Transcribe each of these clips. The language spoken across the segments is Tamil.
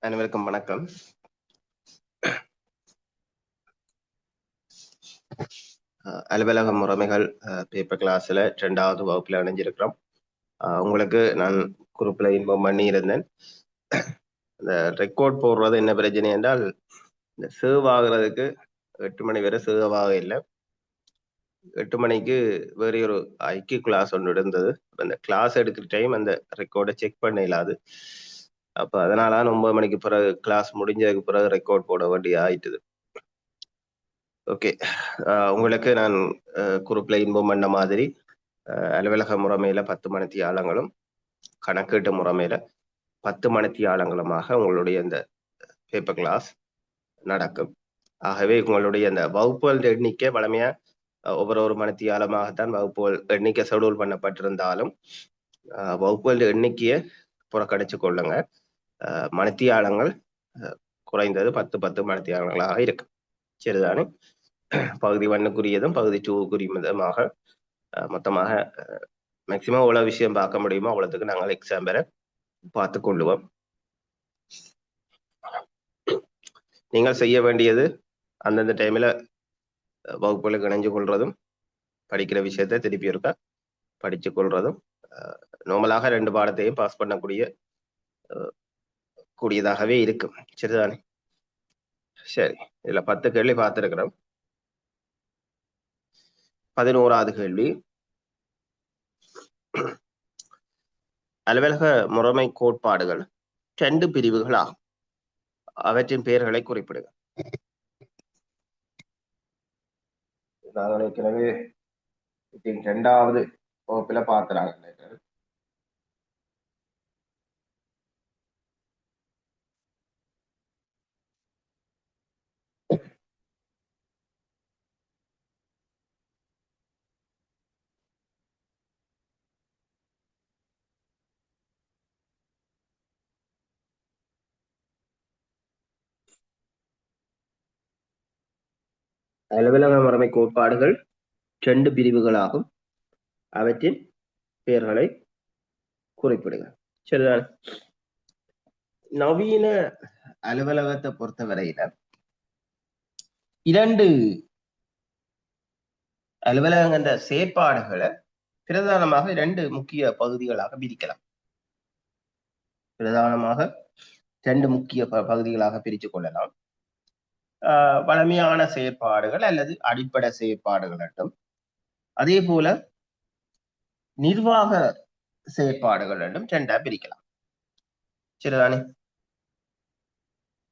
அனைவருக்கும் வணக்கம். அலுவலக முறைமைகள் பேப்பர் கிளாஸ்ல 2வது வகுப்புல இணைஞ்சிருக்கிறோம். உங்களுக்கு நான் குரூப்ல இன்ஃபார்ம் பண்ணி இருந்தேன். இந்த ரெக்கார்ட் போடுறது என்ன பிரச்சனை என்றால், இந்த சேவ் ஆகுறதுக்கு 8 மணி வரை சேவ் ஆக இல்லை. 8 மணிக்கு வேற ஒரு ஐக்கிய கிளாஸ் ஒன்று இருந்தது. அந்த கிளாஸ் எடுக்கிற டைம் அந்த ரெக்கார்டை செக் பண்ண இல்லாது. அப்ப அதனால 9 மணிக்கு பிறகு கிளாஸ் முடிஞ்சதுக்கு பிறகு ரெக்கார்ட் போட வேண்டிய ஆயிட்டுது. ஓகே, உங்களுக்கு நான் குரூப்ல இன்ஃபார்ம் பண்ண மாதிரி அலுவலக முறைமையில 10 மணித்தியாலங்களும் கணக்கீட்டு முறைமையில 10 மணித்தியாலங்களுமாக உங்களுடைய இந்த பேப்பர் கிளாஸ் நடக்கும். ஆகவே உங்களுடைய இந்த வகுப்புகள் எண்ணிக்கை வளமையா ஒவ்வொரு மணித்தியாலமாகத்தான் வகுப்புகள் எண்ணிக்கை ஷெடியூல் பண்ணப்பட்டிருந்தாலும் வகுப்புகள் எண்ணிக்கையை புறக்கணிச்சு கொள்ளுங்க. மணித்தியாலங்கள் குறைந்தது 10 மணித்தியாலங்களாக இருக்கு. சரிதானே? பகுதி 1க்குரியதும் பகுதி 2க்குரியதுமாக மொத்தமாக மேக்சிமம் எவ்வளவு விஷயம் பார்க்க முடியுமோ அவ்வளவுக்கு நாங்கள் எக்ஸாம் பெற பார்த்து கொள்ளுவோம். நீங்கள் செய்ய வேண்டியது அந்தந்த டைம்ல வகுப்புகளுக்கு இணைஞ்சு கொள்றதும், படிக்கிற விஷயத்தை திருப்பி இருக்கா படிச்சு கொள்றதும், நார்மலாக 2 பாடத்தையும் பாஸ் பண்ணக்கூடிய கூடியதாகவே இருக்கும். சரிதானே? சரி, இதுல 10 கேள்வி பார்த்திருக்கிறோம். 11வது கேள்வி, அலுவலக முறைமை கோட்பாடுகள் 2 பிரிவுகளாகும். அவற்றின் பெயர்களை குறிப்பிடுக. நாங்கள் ஏற்கனவே 2வது வகுப்புல பார்க்கிறாங்க. அலுவலக முறைமை கோட்பாடுகள் 2 பிரிவுகளாகும். அவற்றின் பெயர்களை குறிப்பிடுங்க. சரிதான். நவீன அலுவலகத்தை பொறுத்தவரையில 2 அலுவலகங்கிற செயற்பாடுகளை பிரதானமாக 2 முக்கிய பகுதிகளாக பிரிக்கலாம். பிரதானமாக 2 முக்கிய பகுதிகளாக பிரித்து கொள்ளலாம். வலிமையான செயற்பாடுகள் அல்லது அடிப்படை செயற்பாடுகள் என்றும், அதே போல நிர்வாக செயற்பாடுகள் என்றும் 2ஆ பிரிக்கலாம். சரிதானே?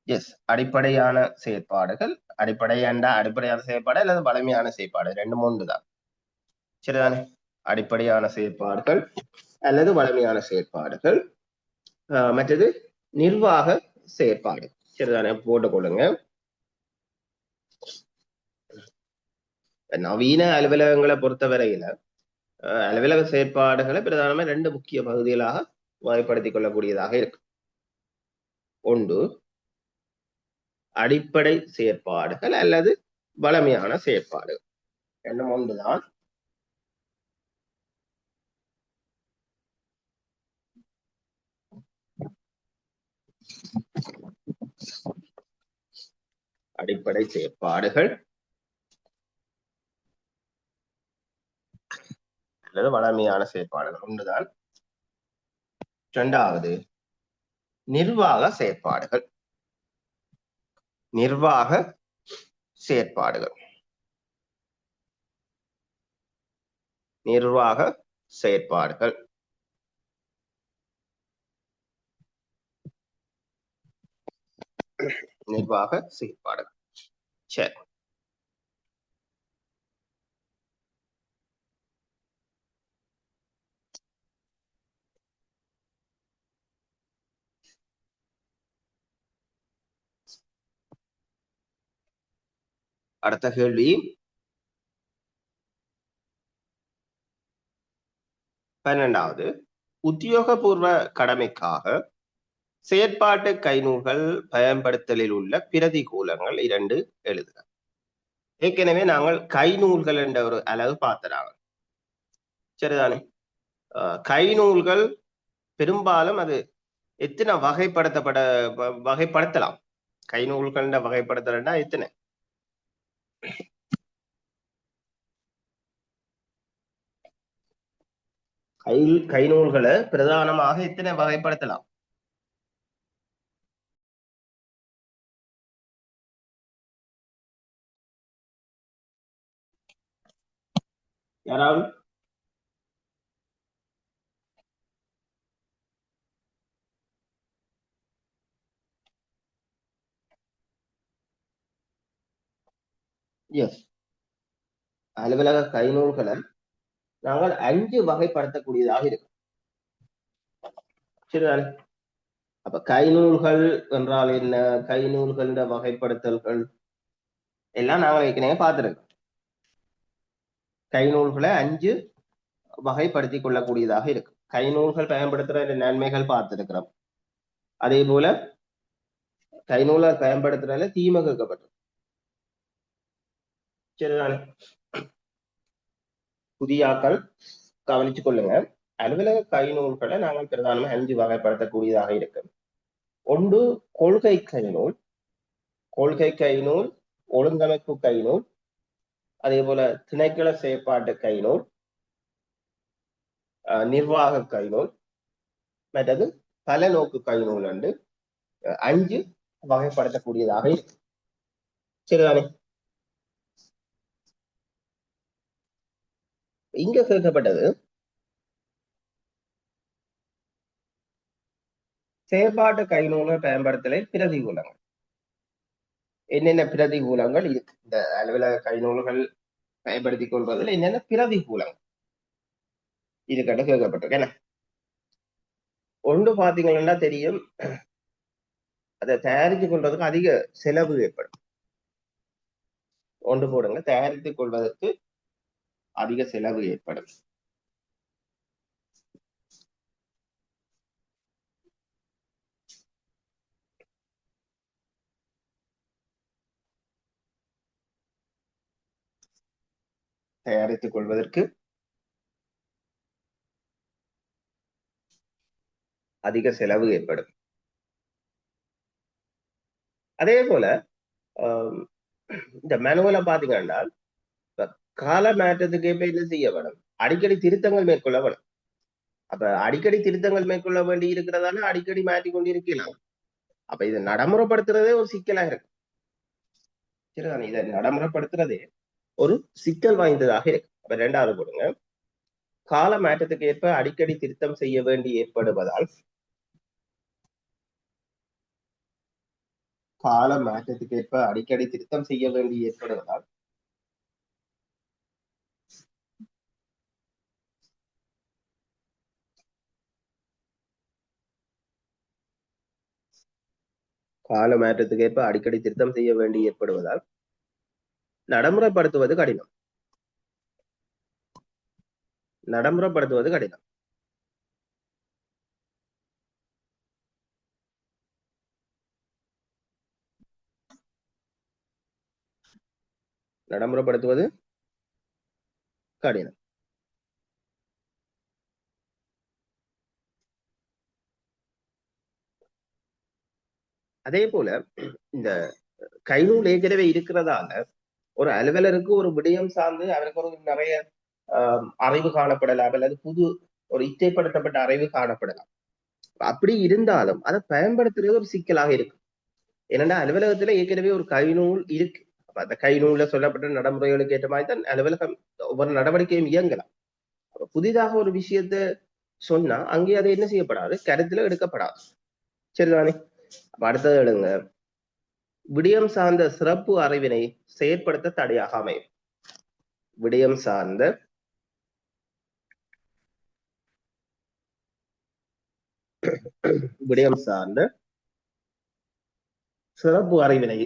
எஸ், அடிப்படையான செயற்பாடுகள், அடிப்படையான செயற்பாடு அல்லது வலிமையான செயற்பாடு 2 3 தான். சரிதானே? அடிப்படையான செயற்பாடுகள் அல்லது வலிமையான செயற்பாடுகள், மற்றது நிர்வாக செயற்பாடு. சரிதானே? போட்டுக்கொள்ளுங்க. நவீன அலுவலகங்களை பொறுத்தவரையில அலுவலக செயற்பாடுகளை பிரதானமா 2 முக்கிய பகுதிகளாக வகைப்படுத்திக் கொள்ளக்கூடியதாக இருக்கு. ஒன்று அடிப்படை செயற்பாடுகள் அல்லது வலிமையான செயற்பாடுகள். 2 ஒன்றுதான். அடிப்படை செயற்பாடுகள் அல்லது வலிமையான செயற்பாடுகள் ஒன்றுதான். 2வது நிர்வாக செயற்பாடுகள். நிர்வாக செயற்பாடுகள். நிர்வாக செயற்பாடுகள் நிர்வாக செயற்பாடுகள். சரி, அடுத்த கேள்வி 12வது உத்தியோகபூர்வ கடமைக்காக செயற்பாட்டு கைநூல்கள் பயன்படுத்தலில் உள்ள பிரதிகூலங்கள் 2 எழுதுக. ஏற்கனவே நாங்கள் கைநூல்கள் என்ற ஒரு அளவு பார்த்துறாங்க. சரிதானே? கைநூல்கள் பெரும்பாலும் அது எத்தனை வகைப்படுத்தலாம்? கை நூல்கள வகைப்படுத்தலன்னா எத்தனை? கை நூல்களை பிரதானமாக எத்தனை வகைப்படுத்தலாம்? யாராவது? எஸ். அலுவலக கை நூல்களை நாங்கள் 5 வகைப்படுத்தக்கூடியதாக இருக்கு. சரிதானே? அப்ப கை நூல்கள் என்றால் என்ன? கை நூல்கள வகைப்படுத்தல்கள் எல்லாம் நாங்கள் ஏற்கனவே பார்த்திருக்கோம். கை நூல்களை 5 வகைப்படுத்திக் கொள்ளக்கூடியதாக இருக்கு. கை நூல்கள் பயன்படுத்துற நன்மைகள் பார்த்திருக்கிறோம். அதே போல கை நூலை பயன்படுத்துறதுல தீமை கேட்கப்பட்டது. சரிதானே? புதியாக்கள் கவனிச்சு கொள்ளுங்க. அலுவலக கை நூல்களை நாங்கள் பிரதானமா 5 வகைப்படுத்தக்கூடியதாக இருக்கு. ஒன்று கொள்கை கை நூல், ஒழுங்கமைப்பு கை நூல், அதே போல திணைக்கள செயற்பாட்டு கை நூல், நிர்வாக கை நூல், மற்றது பல நோக்கு கை நூல் என்று 5 வகைப்படுத்தக்கூடியதாக இருக்கு. சரிதானே? இங்க கேட்கப்பட்டது செயற்பாட்டு கை நூல்கள் பயன்படுத்தலை பிரதிகூலங்கள். என்னென்ன பிரதிகூலங்கள் இருக்கு இந்த அலுவலக கை நூல்கள் பயன்படுத்திக் கொள்வதில்? என்னென்ன பிரதிகூலங்கள் இதுக்கிட்ட கேட்கப்பட்டிருக்கு. என்ன ஒன்று பாத்தீங்கன்னா தெரியும், அதை தயாரித்து கொள்வதற்கு அதிக செலவு ஏற்படும். ஒன்று போடுங்க, தயாரித்துக் கொள்வதற்கு அதிக செலவு ஏற்படும். தயாரித்துக் கொள்வதற்கு அதிக செலவு ஏற்படும். அதே போல இந்த மேனுவலை பாத்தீங்கன்னா கால மாற்றத்துக்கு எப்ப என்ன செய்ய வேணும்? அடிக்கடி திருத்தங்கள் மேற்கொள்ள வேணும். அப்ப அடிக்கடி திருத்தங்கள் மேற்கொள்ள வேண்டி இருக்கிறதால அடிக்கடி மாற்றி கொண்டிருக்கலாம். அப்ப இதை நடைமுறைப்படுத்துறதே ஒரு சிக்கலாக இருக்கு. சரிதானே? இதை நடைமுறைப்படுத்துறதே ஒரு சிக்கல் வாய்ந்ததாக இருக்கு. அப்ப 2வது போடுங்க, கால மாற்றத்துக்கு ஏற்ப அடிக்கடி திருத்தம் செய்ய வேண்டி ஏற்படுவதால், கால மாற்றத்துக்கு ஏற்ப அடிக்கடி திருத்தம் செய்ய வேண்டி ஏற்படுவதால் கால மாற்றத்துக்கு ஏற்ப அடிக்கடி திருத்தம் செய்ய வேண்டி ஏற்படுவதால் நடைமுறைப்படுத்துவது கடினம். நடைமுறைப்படுத்துவது கடினம். நடைமுறைப்படுத்துவது கடினம். அதே போல இந்த கைநூல் ஏற்கனவே இருக்கிறதால ஒரு அலுவலருக்கு ஒரு விடயம் சார்ந்து அவருக்கு ஒரு நிறைய அறிவு காணப்படலாம், அல்லது புது ஒரு இச்சைப்படுத்தப்பட்ட அறிவு காணப்படலாம். அப்படி இருந்தாலும் அதை பயன்படுத்துறது ஒரு சிக்கலாக இருக்கு. ஏன்னா அலுவலகத்துல ஏற்கனவே ஒரு கைநூல் இருக்கு. அப்ப அந்த கைநூல்ல சொல்லப்பட்ட நடைமுறைகளுக்கு ஏற்ற மாதிரி தான் அலுவலகம் ஒவ்வொரு நடவடிக்கையும் இயங்கலாம். புதிதாக ஒரு விஷயத்த சொன்னா அங்கே அதை என்ன செய்யப்படாது, கருத்துல எடுக்கப்படாது. சரிதானே? அப்ப அடுத்தது எழுங்க, விடயம் சார்ந்த சிறப்பு அறிவினை செயற்படுத்த தடையாக அமையும். விடயம் சார்ந்த விடயம் சார்ந்த சிறப்பு அறிவினை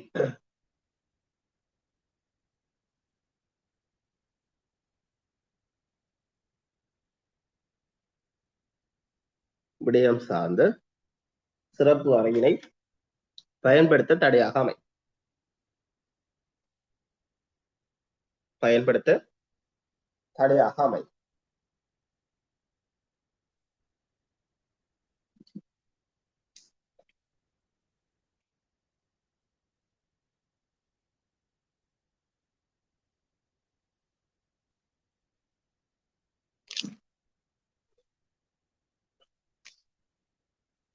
விடயம் சார்ந்த சிறப்பு அறிவினை பயன்படுத்த தடையாக அமையும். பயன்படுத்த தடையாக அமையும்.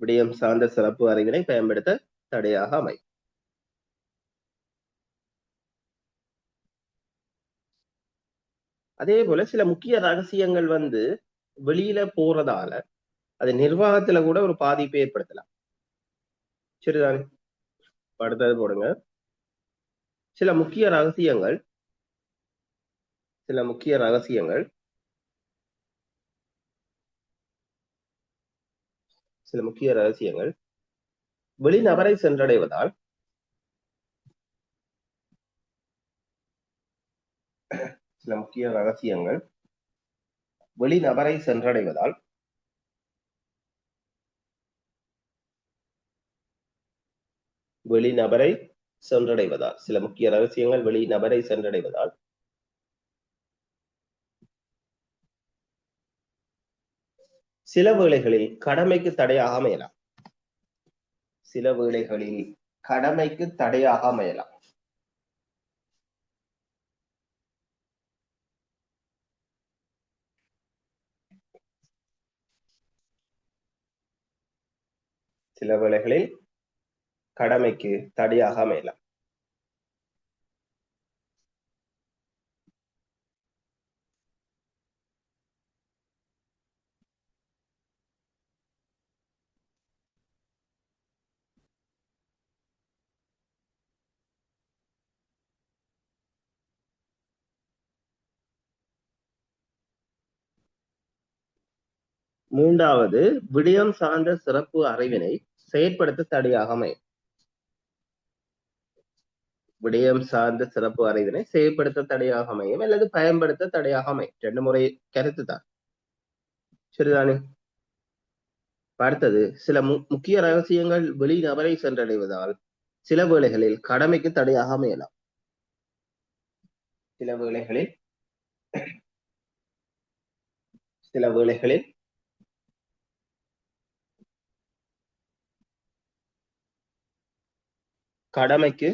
விடயம் சார்ந்த சிறப்பு அறிவினை பயன்படுத்த தடையாக அமையும். அதே போல சில முக்கிய ரகசியங்கள் வெளியில போறதால அது நிர்வாகத்துல கூட ஒரு பாதிப்பை ஏற்படுத்தலாம். சரிதானே? அடுத்தது போடுங்க. சில முக்கிய ரகசியங்கள் வெளிநபரை சென்றடைவதால் வெளிநபரை சென்றடைவதால் சில முக்கிய ரகசியங்கள் வெளிநபரை சென்றடைவதால் சில வேளைகளில் கடமைக்கு தடையாக அமையலாம். சில வேளைகளில் கடமைக்கு தடையாக அமையலாம். மூன்றாவது, விடயம் சார்ந்த சிறப்பு அறிவினை செயற்படுத்த தடையாக அமையும். விடயம் சார்ந்த சிறப்பு அறிவினை செயற்படுத்த தடையாக அமையும் அல்லது பயன்படுத்த தடையாக அமையும். 2 முறை கருத்து தான். சரிதானே? அடுத்தது, சில முக்கிய ரகசியங்கள் வெளிநபரை சென்றடைவதால் சில வேளைகளில் கடமைக்கு தடையாக அமையலாம். சில வேளைகளில் கடமைக்கு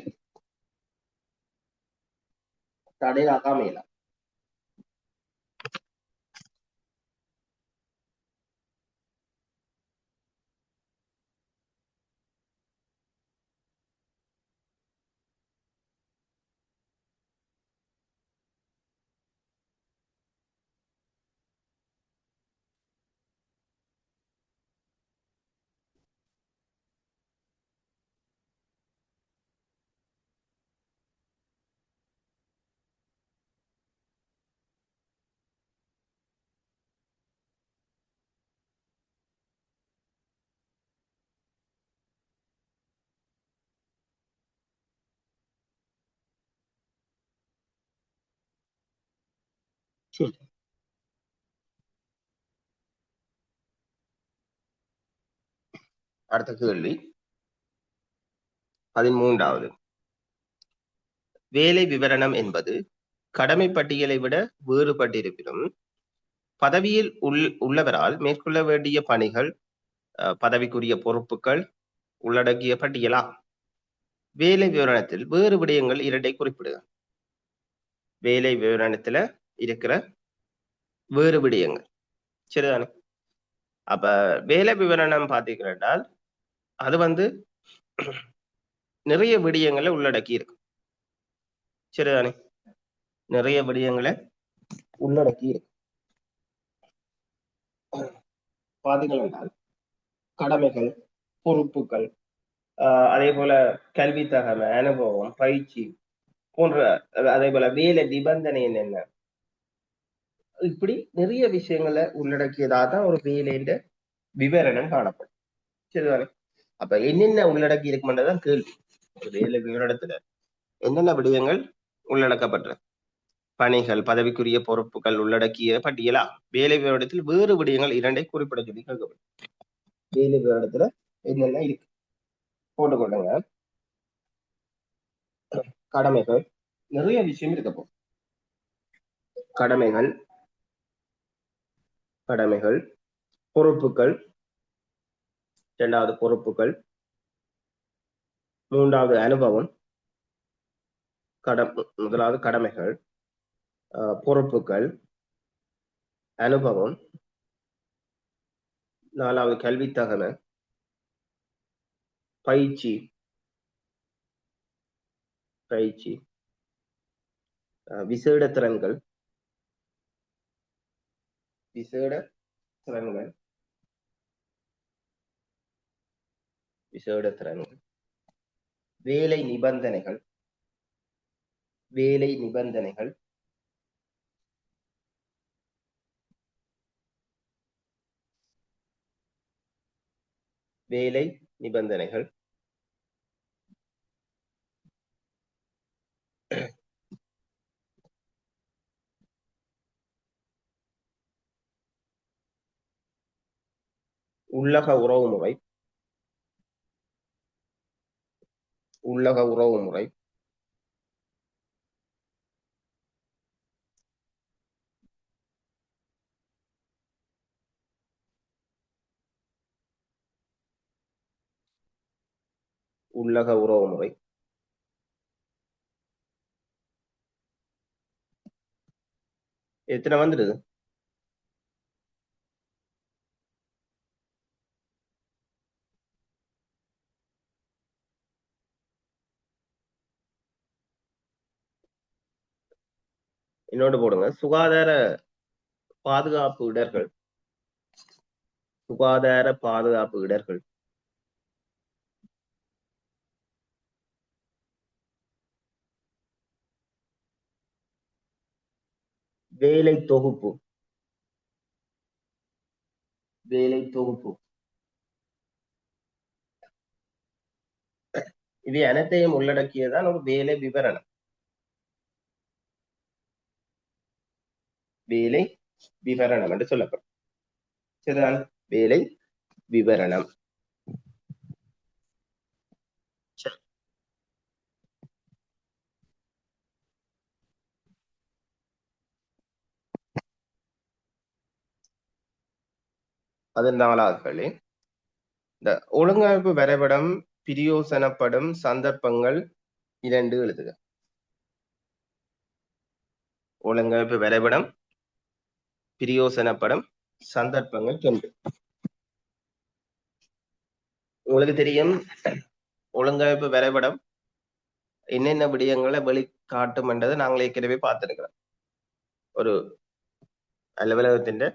தடையாக அமையலாம். அடுத்த கேள்வி 13வது. வேலை விவரணம் என்பது கடமை பட்டியலை விட வேறுபட்டிருப்பினும் பதவியில் உள்ளவரால் மேற்கொள்ள வேண்டிய பணிகள், பதவிக்குரிய பொறுப்புகள் உள்ளடக்கிய பட்டியலா? வேலை விவரணத்தில் வேறு விடயங்கள் 2 குறிப்பிடுக. வேலை விவரணத்துல இருக்கிற வேறு விடயங்கள். சரிதானே? அப்ப வேலை விவரணம் பார்த்தீங்கன்னால் அது நிறைய விடயங்களை உள்ளடக்கி இருக்கு. சரிதானே? நிறைய விடயங்களை உள்ளடக்கி இருக்கு. பார்த்தீங்கன்னா கடமைகள், பொறுப்புகள், அதே போல கல்வி தகமை, அனுபவம், பயிற்சி போன்ற, அதே போல வேலை நிபந்தனை என்ன, இப்படி நிறைய விஷயங்களை உள்ளடக்கியதான் ஒரு வேலைன்ற விவரணம் காணப்படும். சரிதானே? அப்ப என்னென்ன உள்ளடக்கி இருக்குன்றதான் கேள்வி. வேலை விவரணத்துல என்னென்ன விடயங்கள் உள்ளடக்கப்பட்ட பணிகள், பதவிக்குரிய பொறுப்புகள் உள்ளடக்கிய பட்டியலா? வேலை விவரணத்தில் வேறு விடயங்கள் 2 குறிப்பிட சொல்லி கேட்கப்படும். வேலை விவரணத்துல என்னென்ன இருக்கு போட்டுக்கொள்ளுங்க. கடமைகள், நிறைய விஷயம் இருக்கப்போ. கடமைகள், பொறுப்புகள், 2வது பொறுப்புகள், 3வது அனுபவம், முதலாவது கடமைகள், பொறுப்புகள், அனுபவம், 4வது கல்வி தகமை, பயிற்சி பயிற்சி விசேட திறன்கள் விசேட திறன்கள் விசேட திறன்கள் வேலை நிபந்தனைகள் வேலை நிபந்தனைகள் வேலை நிபந்தனைகள் உள்ளக உறவுமுறை உள்ளக உறவுமுறை உள்ளக உறவுமுறை எத்தனை வந்துடுது இன்னொன்று போடுங்க சுகாதார பாதுகாப்பு இடர்கள் சுகாதார பாதுகாப்பு இடர்கள் வேலை தொகுப்பு வேலை தொகுப்பு இவை அனைத்தையும் உள்ளடக்கியதான் ஒரு வேலை விவரணம் வேலை விவரணம் என்று சொல்லப்படும் சரிதான் வேலை விவரணம் அது 4வது கேள்வி இந்த ஒழுங்கமைப்பு வரைபடம் பிரயோசனப்படும் சந்தர்ப்பங்கள் 2 எழுதுக ஒழுங்கமைப்பு வரைபடம் பிரயோசனப்படும் சந்தர்ப்பங்கள் 2 உங்களுக்கு தெரியும் ஒழுங்கமைப்பு வரைபடம் என்னென்ன விடயங்களை வெளிக்காட்டும் என்றதை நாங்கள் ஏற்கனவே பார்த்திருக்கிறோம் ஒரு அலுவலகத்தின்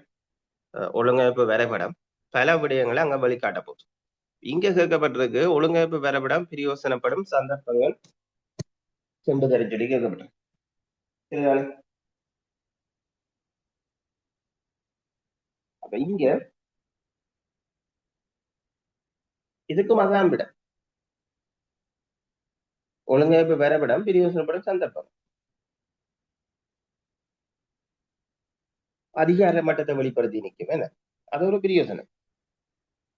ஒழுங்கமைப்பு வரைபடம் பல விடயங்களை அங்க வெளிக்காட்ட போகுது இங்க கேட்கப்பட்டிருக்கு ஒழுங்கமைப்பு வரைபடம் பிரயோசனப்படும் சந்தர்ப்பங்கள் சென்று சொல்லி கேட்கப்பட்டிருக்கு சரிதானே அப்ப இங்க இதுக்கும் அதான் விட ஒழுங்கமைப்பு வரைபடம் பிரயோசனப்படும் சந்தர்ப்பம் அதிகார மட்டத்தை வெளிப்படுத்தி நிற்கும் என்ன அது ஒரு பிரயோசனம்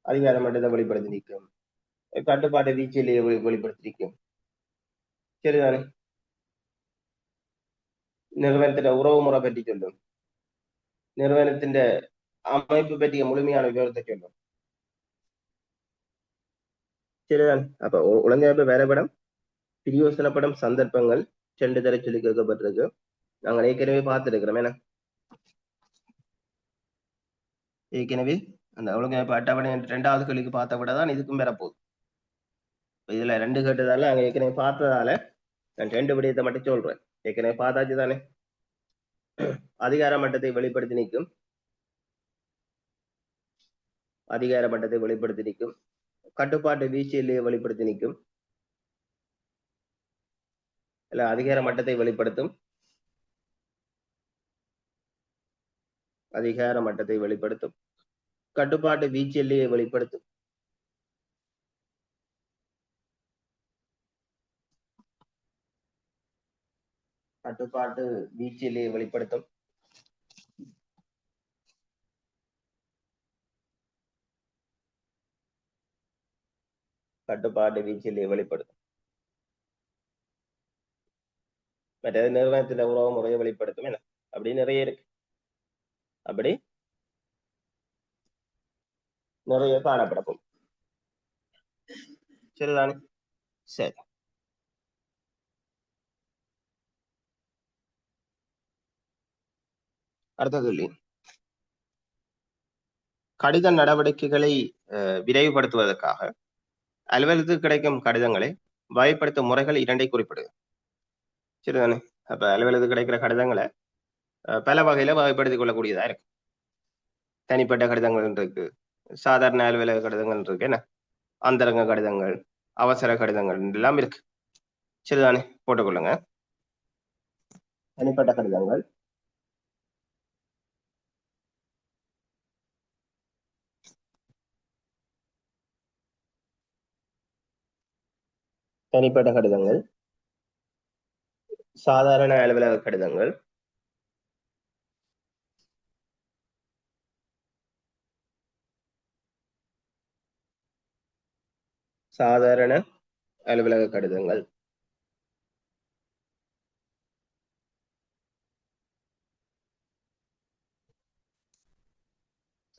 அதிகார மட்டத்தை வெளிப்படுத்தி நிற்கும் கட்டுப்பாட்டு வீச்சிலேயே வெளிப்படுத்தி நிற்கும் சரிதானே நிறுவனத்தின் உறவு முறை பற்றி சொல்லும் நிறுவனத்தின் அமைப்பு பற்றிய முழுமையான விவரத்தை சொல்லும் சரிதான் அப்ப ஒழுங்கமைப்பு வரைபடம் பிரயோசனப்படும் சந்தர்ப்பங்கள் 2 தர சொல்லி கேட்கப்பட்டிருக்கு நாங்கள் ஏற்கனவே பார்த்திருக்கிறோம் என்ன ஏற்கனவே அந்த ஒழுங்கமைப்பு அட்டவணை 2வது கேள்விக்கு பார்த்த விட தான் இதுக்கும் பெறப்போகுது இதுல 2 கேட்டதால நாங்க ஏற்கனவே பார்த்ததால நான் 2 விடயத்தை மட்டும் சொல்றேன் ஏற்கனவே பார்த்தாச்சு தானே அதிகார மட்டத்தை வெளிப்படுத்தி நிற்கும் அதிகார மட்டத்தை வெளிப்படுத்தி நிற்கும் கட்டுப்பாட்டு வீழ்ச்சியிலேயே வெளிப்படுத்தி நிற்கும் இல்ல அதிகார மட்டத்தை வெளிப்படுத்தும் அதிகார மட்டத்தை வெளிப்படுத்தும் கட்டுப்பாட்டு வீழ்ச்சியிலேயே வெளிப்படுத்தும் கட்டுப்பாட்டு வீழ்ச்சியிலேயே வெளிப்படுத்தும் கட்டுப்பாட்டு வீழ்ச்சியிலேயே வெளிப்படுத்தும் மற்றது நிறுவனத்தின் உறவு முறையை வெளிப்படுத்தும் என்ன அப்படி நிறைய இருக்கு அப்படி நிறைய காணப்படும் சரிதானே சரி அடுத்த கேள்வி கடித நடவடிக்கைகளை விரைவுபடுத்துவதற்காக அலுவலகத்துக்கு கிடைக்கும் கடிதங்களை வகைப்படுத்தும் முறைகள் இரண்டை குறிப்பிடுது. சரிதானே? அப்ப அலுவலகத்துக்கு கிடைக்கிற கடிதங்களை பல வகையில வகைப்படுத்திக் கொள்ளக்கூடியதா இருக்கு. தனிப்பட்ட கடிதங்கள் இருக்கு, சாதாரண அலுவலக கடிதங்கள் இருக்கு, என்ன அந்தரங்க கடிதங்கள், அவசர கடிதங்கள் எல்லாம் இருக்கு. சரிதானே? போட்டுக்கொள்ளுங்க. தனிப்பட்ட கடிதங்கள், தனிப்பட்ட கடிதங்கள், சாதாரண அலுவலக கடிதங்கள், சாதாரண அலுவலக கடிதங்கள்,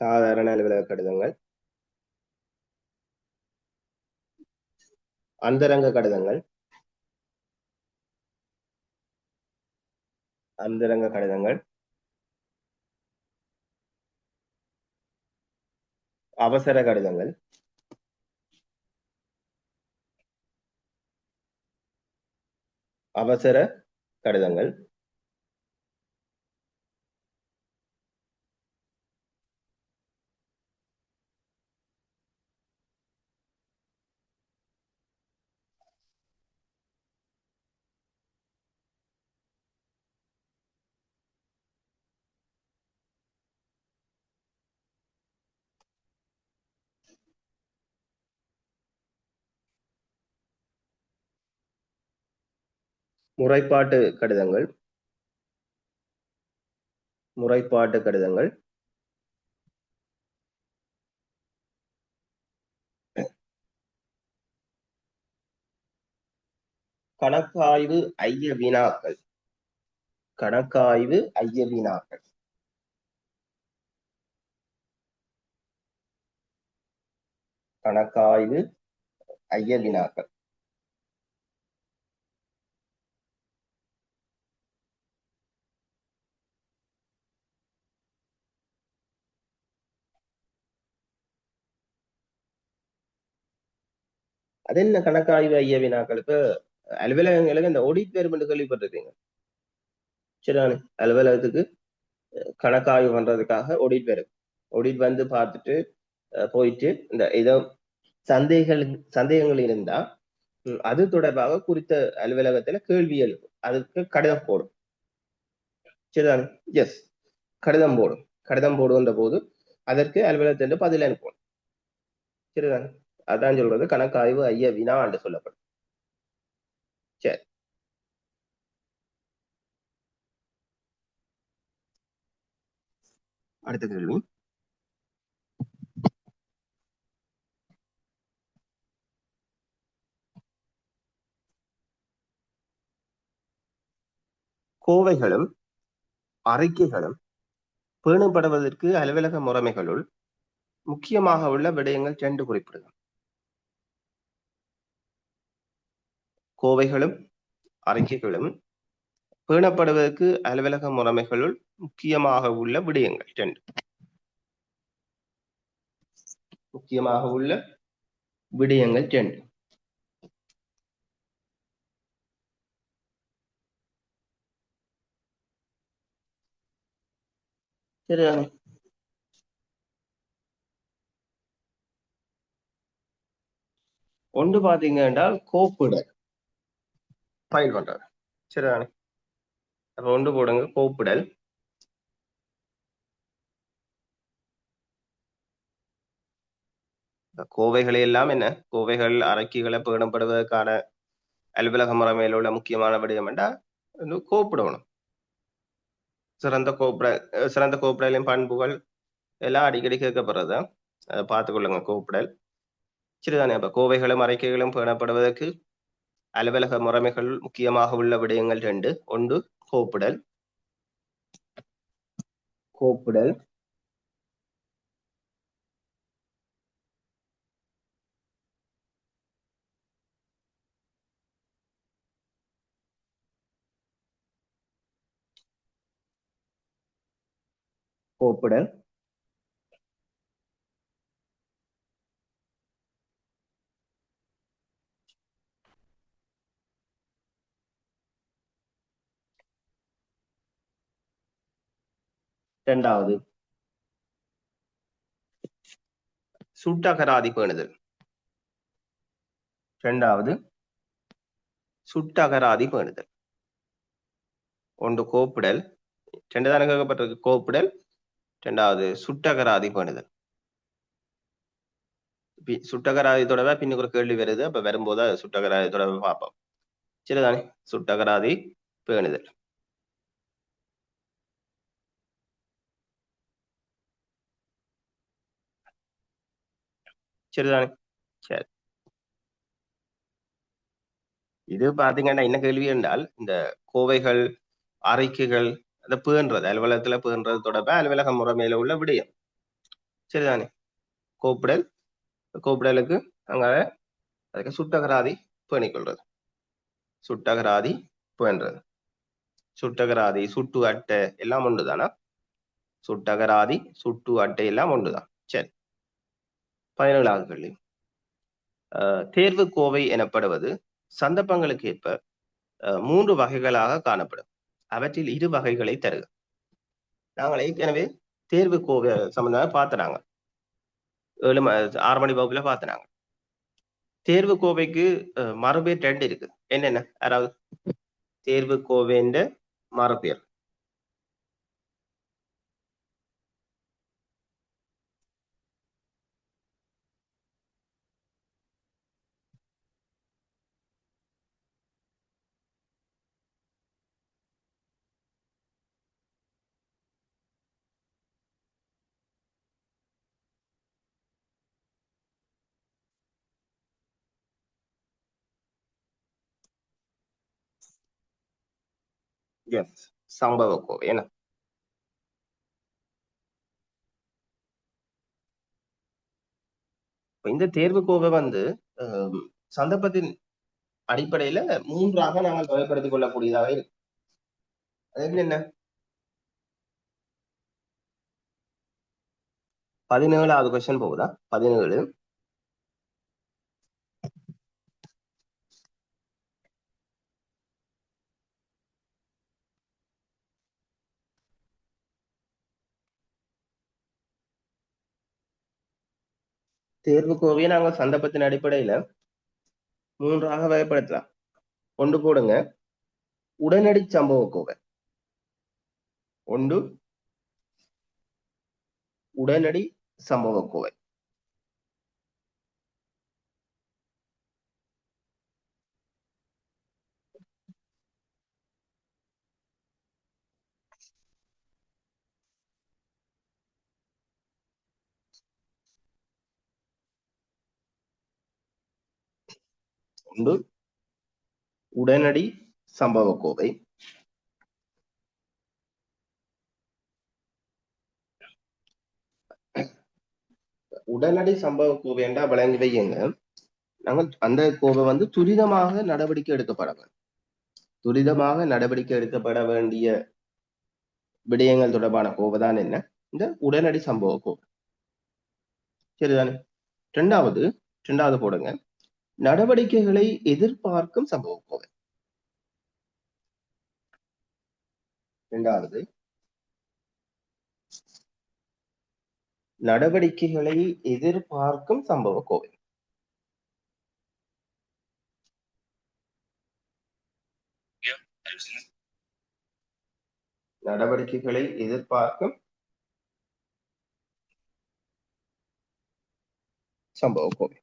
சாதாரண அலுவலக கடிதங்கள், அந்தரங்க கடிதங்கள், அந்தரங்க கடிதங்கள், அவசர கடிதங்கள், அவசர கடிதங்கள், முறைப்பாட்டு கடிதங்கள், முறைப்பாட்டு கடிதங்கள், கணக்காய்வு ஐய வினாக்கள், கணக்காய்வு ஐய வினாக்கள், கணக்காய்வு ஐய வினாக்கள், அது என்ன கணக்காய்வு ஐய வினாக்கள்? இப்ப அலுவலகங்களுக்கு இந்த ஆடிட் வரும் என்று கேள்விப்பட்டிருக்கீங்க. சரிதானே? அலுவலகத்துக்கு கணக்காய்வு பண்றதுக்காக ஆடிட் வரும். ஆடிட் வந்து பார்த்துட்டு போயிட்டு இந்த ஏதோ சந்தேகங்கள் இருந்தா அது தொடர்பாக குறித்த அலுவலகத்துல கேள்வி எழுப்பும், அதுக்கு கடிதம் போடும். சரிதானே? எஸ், கடிதம் போடும். கடிதம் போடுகின்ற போது அதற்கு அலுவலகத்திலிருந்து பதில் அனுப்பணும். சரிதானே? அதான் சொல்றது கணக்காய்வு ஐய வினா என்று சொல்லப்படும். சரி, அடுத்த கேள்வி. கோவைகளும் அறிக்கைகளும் பேணப்படுவதற்கு அலுவலக முறைமைகளுள் முக்கியமாக உள்ள விடயங்கள் 2 குறிப்பிடுக. கோவைகளும் அறிக்கைகளும் பேணப்படுவதற்கு அலுவலக முறைமைகளுள் முக்கியமாக உள்ள விடயங்கள் 2. முக்கியமாக உள்ள விடயங்கள் 2. சரிதானே? ஒன்று பாத்தீங்க என்றால் கோப்புடல், ஃபைல் பண்றது. சரிதானே? அப்ப ஒன்று போடுங்க, கோப்புடல். கோவைகளை எல்லாம் என்ன, கோவைகள் அறிக்கைகளை பேணப்படுவதற்கான அலுவலக முறைமையில் உள்ள முக்கியமான விடயம் என்றா கோப்பிடணும். சிறந்த கோப்புடலின் பண்புகள் எல்லாம் அடிக்கடி கேட்கப்படுறது. அதை பார்த்துக்கொள்ளுங்க, கோப்புடல். சரிதானே? அப்ப கோவைகளும் அறிக்கைகளும் பேணப்படுவதற்கு அலுவலக முறைமைகள் முக்கியமாக உள்ள விடயங்கள் 2. ஒன்று கோப்புடல், கோப்புடல். கோப்புடல், இரண்டாவது சுட்டகராதி பேணுதல். இரண்டாவது சுட்டகராதி பேணுதல். ஒன்று கோப்பிடல், ரெண்டு தானே கேட்கப்பட்டிருக்கு, கோப்பிடல். இரண்டாவது சுட்டகராதி பேணுதல். சுட்டகராதி தொடர்பா பின்னுக்கு ஒரு கேள்வி வருது, அப்ப வரும்போது சுட்டகராதி தொடர்பை பார்ப்போம். சரிதானே? சுட்டகராதி பேணுதல். சரிதானே? சரி, இது பாத்தீங்கன்னா என்ன கேள்வி என்றால், இந்த கோவைகள் அறிக்கைகள் அந்த பேணுறது அலுவலகத்துல பேணுறது தொடர்பா அலுவலக முறைமையில உள்ள விடயம். சரிதானே? கோப்பிடல், கோப்பிடலுக்கு அங்க அதுக்கு சுட்டகராதி பேணிக்கொள்றது. சுட்டகராதி பேணுறது. சுட்டகராதி சுட்டு அட்டை எல்லாம் ஒன்றுதானா? சுட்டகராதி சுட்டு அட்டை எல்லாம் ஒன்றுதான். சரி, 17வது கேள்வி. தேர்வு கோவை எனப்படுவது சந்தர்ப்பங்களுக்கு ஏற்ப 3 வகைகளாக காணப்படும். அவற்றில் 2 வகைகளை தருக. நாங்கள் ஏற்கனவே தேர்வு கோவை சம்பந்தமாக பார்த்தனாங்க, 6 மணி வகுப்புல பார்த்தனாங்க. தேர்வு கோவைக்கு மறுபேர் 2 இருக்கு. என்னென்ன? யாராவது தேர்வு கோவைன்ற மறுபேர்? எஸ், சம்பவ கோவை. என்ன இந்த தேர்வு கோவை வந்து சந்தர்ப்பத்தின் அடிப்படையில 3ஆக நாங்கள் வகைப்படுத்திக் கொள்ளக்கூடியதாக இருக்கு. அது என்ன? 17வது கொஸ்டின் போகுதா? 17. தேர்வு கோவையை நாங்கள் சந்தர்ப்பத்தின் அடிப்படையில 3ஆக வகைப்படுத்தலாம். ஒன்று போடுங்க, உடனடி சம்பவ கோவை. ஒன்று உடனடி சம்பவ கோவை. ஒன்று உடனடி சம்பவ கோவை. உடனடி சம்பவ கோவை என்றா விளங்கி வையுங்க. நாங்கள் அந்த கோவை வந்து துரிதமாக நடவடிக்கை எடுக்கப்பட வேண்டும். துரிதமாக நடவடிக்கை எடுக்கப்பட வேண்டிய விடயங்கள் தொடர்பான கோவை தான் என்ன? இந்த உடனடி சம்பவ கோவை. சரிதானே? இரண்டாவது போடுங்க, நடவடிக்கைகளை எதிர்பார்க்கும் சம்பவ கோவை. இரண்டாவது நடவடிக்கைகளை எதிர்பார்க்கும் சம்பவ கோவை. நடவடிக்கைகளை எதிர்பார்க்கும் சம்பவ கோவை.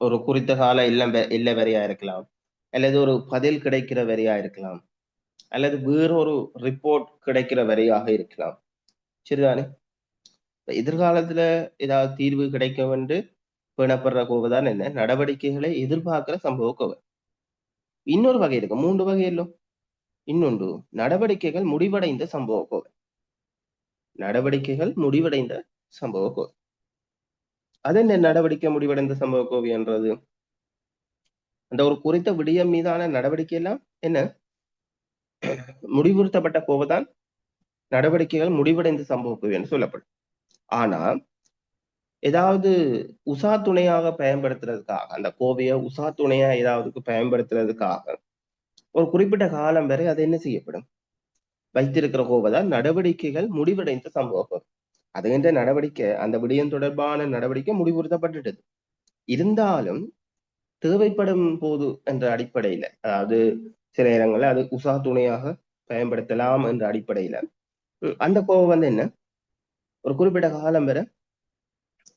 ஒரு குறித்த கால இல்ல வரையா இருக்கலாம், அல்லது ஒரு பதில் கிடைக்கிற வரையா இருக்கலாம், அல்லது வேறொரு ரிப்போர்ட் கிடைக்கிற வரையாக இருக்கலாம். சரிதானே? எதிர்காலத்துல ஏதாவது தீர்வு கிடைக்கும் என்று பேணப்படுற கோவை தான் என்ன? நடவடிக்கைகளை எதிர்பார்க்கிற சம்பவ கோவை. இன்னொரு வகை இருக்கு, 3 வகை இல்லோ. இன்னொன்று நடவடிக்கைகள் முடிவடைந்த சம்பவ கோவை. நடவடிக்கைகள் முடிவடைந்த சம்பவ கோவை. அது என்ன நடவடிக்கை முடிவடைந்த சம்பவ கோவை என்றது? அந்த ஒரு குறித்த விடயம் மீதான நடவடிக்கை எல்லாம் என்ன முடிவுறுத்தப்பட்ட கோவைதான் நடவடிக்கைகள் முடிவடைந்த சம்பவ கோவை என்று சொல்லப்படும். ஆனா ஏதாவது உசா துணையாக பயன்படுத்துறதுக்காக, அந்த கோவையை உசா துணையா ஏதாவதுக்கு பயன்படுத்துறதுக்காக ஒரு குறிப்பிட்ட காலம் வரை அது என்ன செய்யப்படும்? வைத்திருக்கிற கோவைதான் நடவடிக்கைகள் முடிவடைந்த சம்பவம். அது என்ற நடவடிக்கை, அந்த விடயம் தொடர்பான நடவடிக்கை முடிவுறுத்தப்பட்டுட்டது. இருந்தாலும் தேவைப்படும் போது என்ற அடிப்படையில, அதாவது சில இடங்கள்ல அது உசா துணையாக பயன்படுத்தலாம் என்ற அடிப்படையில அந்த கோவை வந்து என்ன ஒரு குறிப்பிட்ட காலம் வரை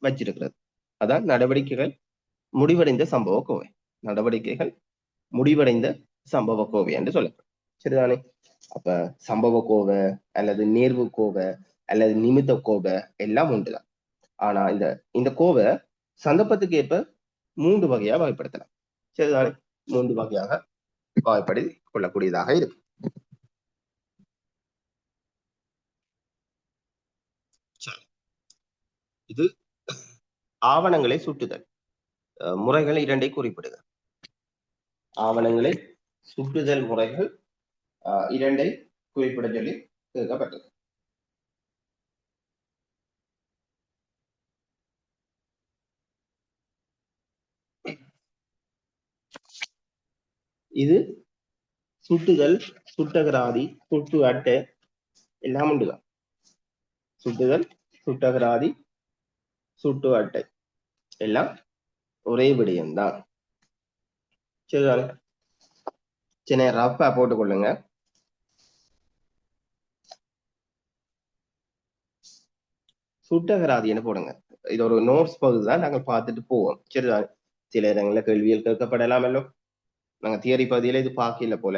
வச்சிருக்கிறது. அதான் நடவடிக்கைகள் முடிவடைந்த சம்பவ கோவை. நடவடிக்கைகள் முடிவடைந்த சம்பவ கோவை என்று சொல்லப்படும். சரிதானே? அப்ப சம்பவ கோவை அல்லது நேர்வு கோவை அல்லது நிமித்த கோவை எல்லாம் உண்டுதான். ஆனா இந்த இந்த கோவை சந்தர்ப்பத்துக்கு ஏற்ப 3 வகையா வகைப்படுத்தலாம். சரிதானே? 3 வகையாக வகைப்படுத்தி கொள்ளக்கூடியதாக இருக்கு. இது ஆவணங்களை சுட்டுதல் முறைகள் 2ஐ குறிப்பிடுக. ஆவணங்களை சுட்டுதல் முறைகள் 2ஐ குறிப்பிட சொல்லி கேட்கப்பட்டது. இது சுட்டுதல், சுட்டகராதி, சுட்டு அட்டை எல்லாம் உண்டுதான். சுட்டுதல், சுட்டகராதி, சுட்டு அட்டை எல்லாம் ஒரே விடயம்தான். சரிதானே? சரி, ரஃபா போட்டுக்கொள்ளுங்க. சுட்டகராதின்னு போடுங்க. இது ஒரு நோட்ஸ் பகுதி தான், நாங்கள் பார்த்துட்டு போவோம். சரிதானே? சில இடங்களில் கேள்விகள் கேட்கப்படலாம் அல்லோ. நாங்கள் தியரி பகுதியில இது பார்க்கல போல.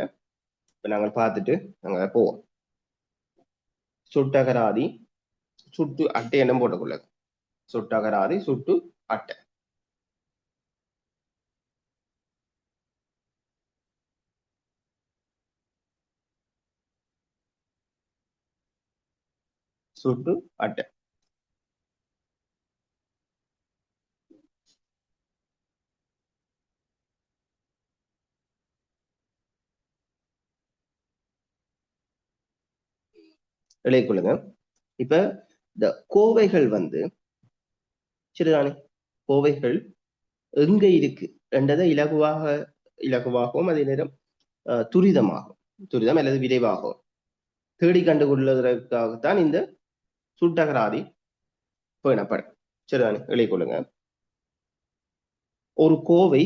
இப்ப நாங்கள் பார்த்துட்டு நாங்க போவோம். சுட்டகராதி, சுட்டு அட்டை என்ன போட்டுக்கொள்ளுங்க. சுட்டகராதி, சுட்டு அட்டை. சுட்டு அட்டை. எழுதிக்கொள்ளுங்க. இப்ப இந்த கோவைகள் வந்து சரிதானே, கோவைகள் எங்க இருக்கு என்றதை இலகுவாகவும் அதே நேரம் துரிதமாகும், துரிதம் அல்லது விரைவாகும் தேடி கண்டுகொள்வதற்காகத்தான் இந்த சுட்டகராதி பேணப்படும். சரிதானே, எழுதிக்கொள்ளுங்க. ஒரு கோவை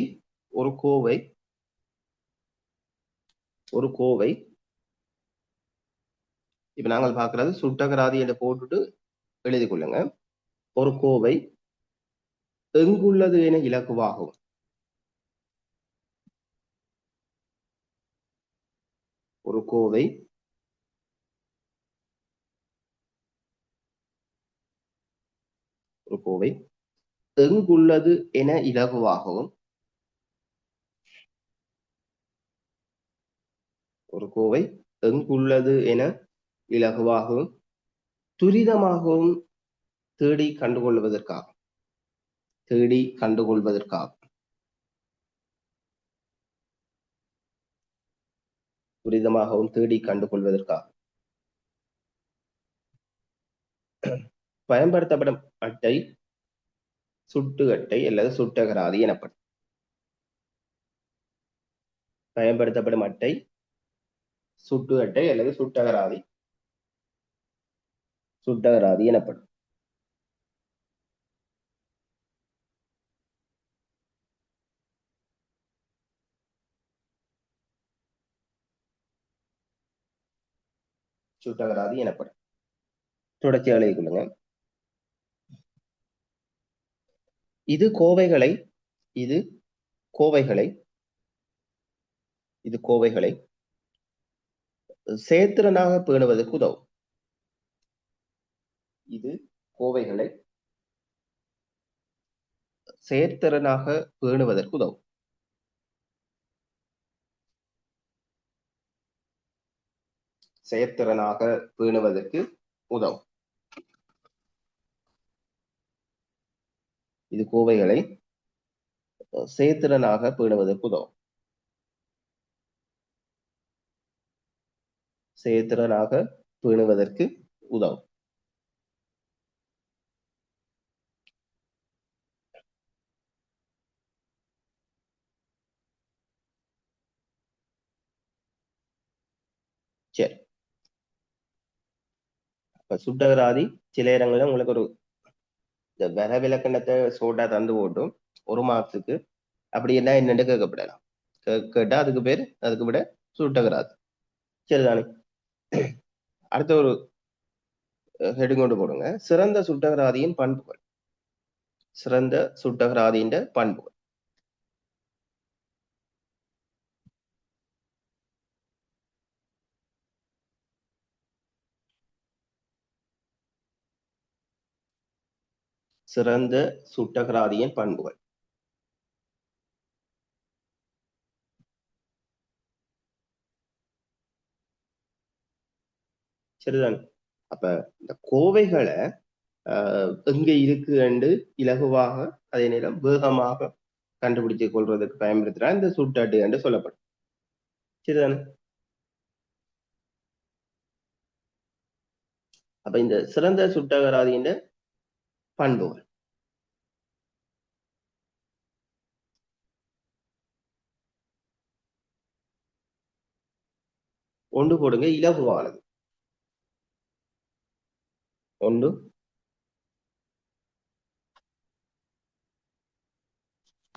ஒரு கோவை ஒரு கோவை இப்ப நாங்கள் பார்க்கிறது சுட்டகராதி என்று போட்டுட்டு எழுதி கொள்ளுங்க. ஒரு கோவை எங்குள்ளது என இலகுவாகும். ஒரு கோவை ஒரு கோவை எங்குள்ளது என இலகுவாகவும், ஒரு கோவை எங்குள்ளது என இலகுவாகவும் துரிதமாகவும் தேடி கண்டுகொள்வதற்காக தேடி கண்டுகொள்வதற்காக துரிதமாகவும் தேடி கண்டுகொள்வதற்காக பயன்படுத்தப்படும் அட்டை சுட்டு அட்டை அல்லது சுட்டகராதி எனப்படும். பயன்படுத்தப்படும் அட்டை சுட்டு அட்டை அல்லது சுட்டகராதி எனப்படும். சுட்டகராதி எனப்படும். தொடர்ச்சியாக எழுதிக் கொள்ளுங்க. இது கோவைகளை இது கோவைகளை இது கோவைகளை சேர்த்திறனாக பேணுவதற்கு உதவும். இது கோவைகளை சேர்த்திறனாக பேணுவதற்கு உதவும். செயற்திறனாக பேணுவதற்கு உதவும். இது கோவைகளை செயற்திறனாக பேணுவதற்கு உதவும். செயற்திறனாக பேணுவதற்கு உதவும். சரி. இப்ப சுட்டகராதி சில இடங்கள்ல உங்களுக்கு ஒரு இந்த வரவிலக்கணத்தை சோட்டா தந்து போட்டும் 1 மாசத்துக்கு அப்படி என்ன என்னன்னு கேட்கப்படலாம். கேட்டா அதுக்கு விட சுட்டகராதி. சரிதானே? அடுத்த ஒரு ஹெட்டிங் கொண்டு போடுங்க. சிறந்த சுட்டகராதியின் பண்புகள். சிறந்த சுட்டகராதியின் பண்புகள். சிறந்த சுட்டகராதியின் பண்புகள். சரிதானே? அப்ப இந்த கோவைகளை எங்க இருக்கு என்று இலகுவாக அதே நேரம் வேகமாக கண்டுபிடித்துக் கொள்வதற்கு பயன்படுத்துறா இந்த சுட்டாட்டு என்று சொல்லப்படும். சரிதானே? அப்ப இந்த சிறந்த சுட்டகராதியின் பண்புகள் ஒன்று போடுங்க. இலகுவானது. ஒன்று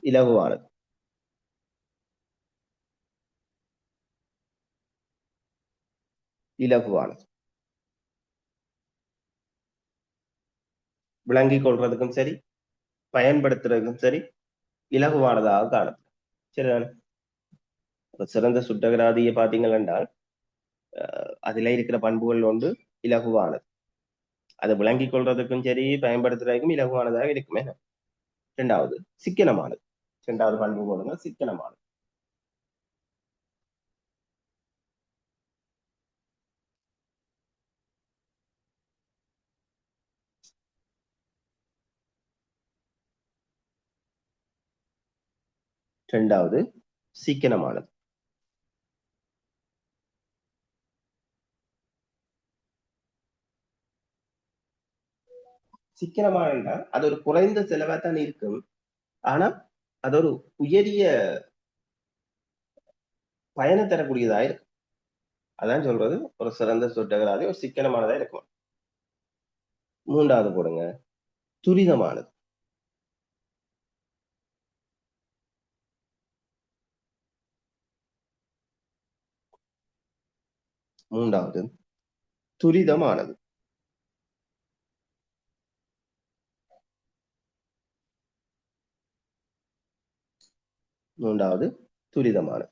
இலகுவானது. இலகுவானது. விளங்கிக் கொள்றதுக்கும் சரி, பயன்படுத்துறதுக்கும் சரி, இலகுவானதாக காணும். சரிதானே? சிறந்த சுட்டகராதியை பார்த்தீங்கள் என்றால் அதுல இருக்கிற பண்புகள் ஒன்று இலகுவானது. அதை விளங்கிக் கொள்றதுக்கும் சரி, பயன்படுத்துறதுக்கும் இலகுவானதாக இருக்குமே. 2வது சிக்கனமானது. 2வது பண்பு போடுங்க, சிக்கனமானது. இரண்டாவது சிக்கனமானது. சிக்கனமான அது ஒரு குறைந்த செலவா தான் இருக்கும். ஆனா அது ஒரு உயரிய பயனை தரக்கூடியதா இருக்கும். அதான் சொல்றது ஒரு சிறந்த சுட்டகராதி ஒரு சிக்கனமானதா இருக்கும். 3வது போடுங்க, துரிதமானது. 3வது துரிதமானது. 3வது துரிதமானது.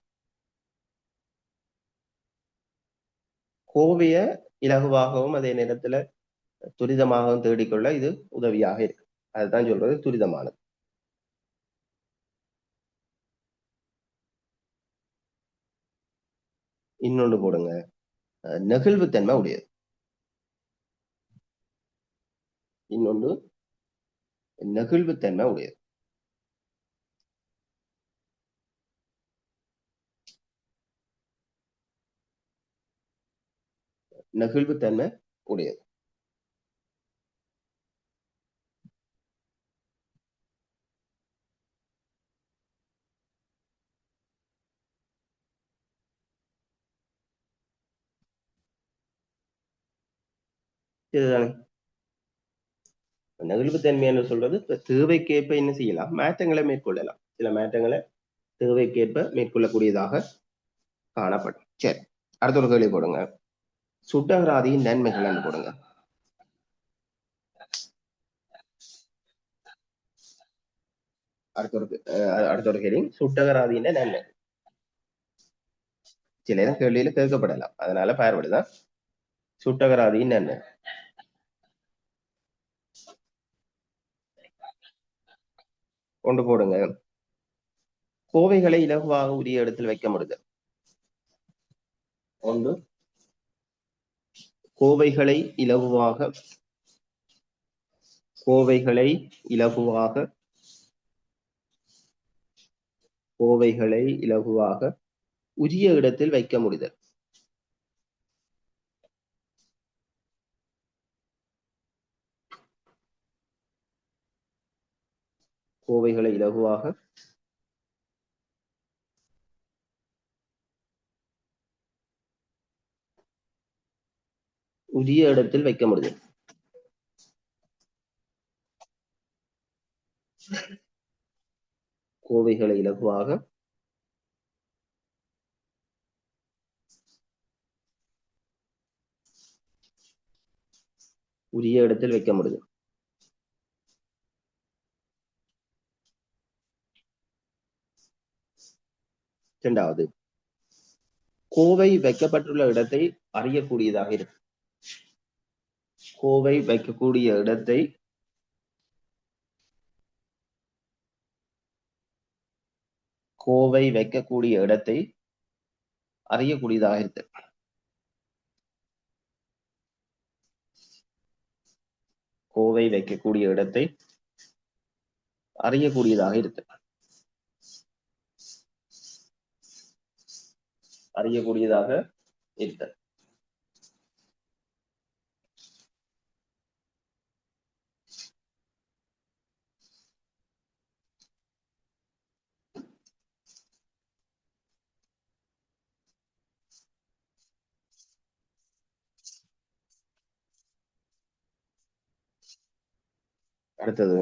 கோவைய இலகுவாகவும் அதே நேரத்துல துரிதமாகவும் தேடிக்கொள்ள இது உதவியாக இருக்கு. அதுதான் சொல்றது துரிதமானது. இன்னொன்று போடுங்க, நெகிழ்வுத்தன்மை உடையது. இன்னொன்று நெகிழ்வுத்தன்மை உடையது. நெகிழ்வுத்தன்மை உடையது. இதுதானே நெகிழ்வுத்தன்மை என்று சொல்றது. இப்ப தேவைக்கேற்ப என்ன செய்யலாம், மாற்றங்களை மேற்கொள்ளலாம். சில மாற்றங்களை தேவைக்கேற்ப மேற்கொள்ளக்கூடியதாக காணப்படும். சரி, அடுத்த ஒரு கேள்வி போடுங்க. சுட்டகராதியின் நன்மைகள் போடுங்க. அடுத்த ஒரு கேள்வி, சுட்டகராதியின் நன்மை. சில நேரம் கேள்வியில கேட்கப்படலாம், அதனால பார்வைதான். சுட்டகராதியின் நன்மை கொண்டு போடுங்க. கோவைகளை இலகுவாக உரிய இடத்தில் வைக்க முடியுது. ஒன்று, கோவைகளை இலகுவாக கோவைகளை இலகுவாக கோவைகளை இலகுவாக உரிய இடத்தில் வைக்க முடிதல். கோவைகளை இலகுவாக உரிய இடத்தில் வைக்க முடியும். கோவைகளை இலகுவாக உரிய இடத்தில் வைக்க முடியும். இரண்டாவது, கோவை வைக்கப்பட்டுள்ள இடத்தை அறியக்கூடியதாக இருக்கும். கோவை வைக்கக்கூடிய இடத்தை அறியக்கூடியதாக இருக்கு. கோவை வைக்கக்கூடிய இடத்தை அறியக்கூடியதாக இருக்கு. அறியக்கூடியதாக இருக்கு. அடுத்தது,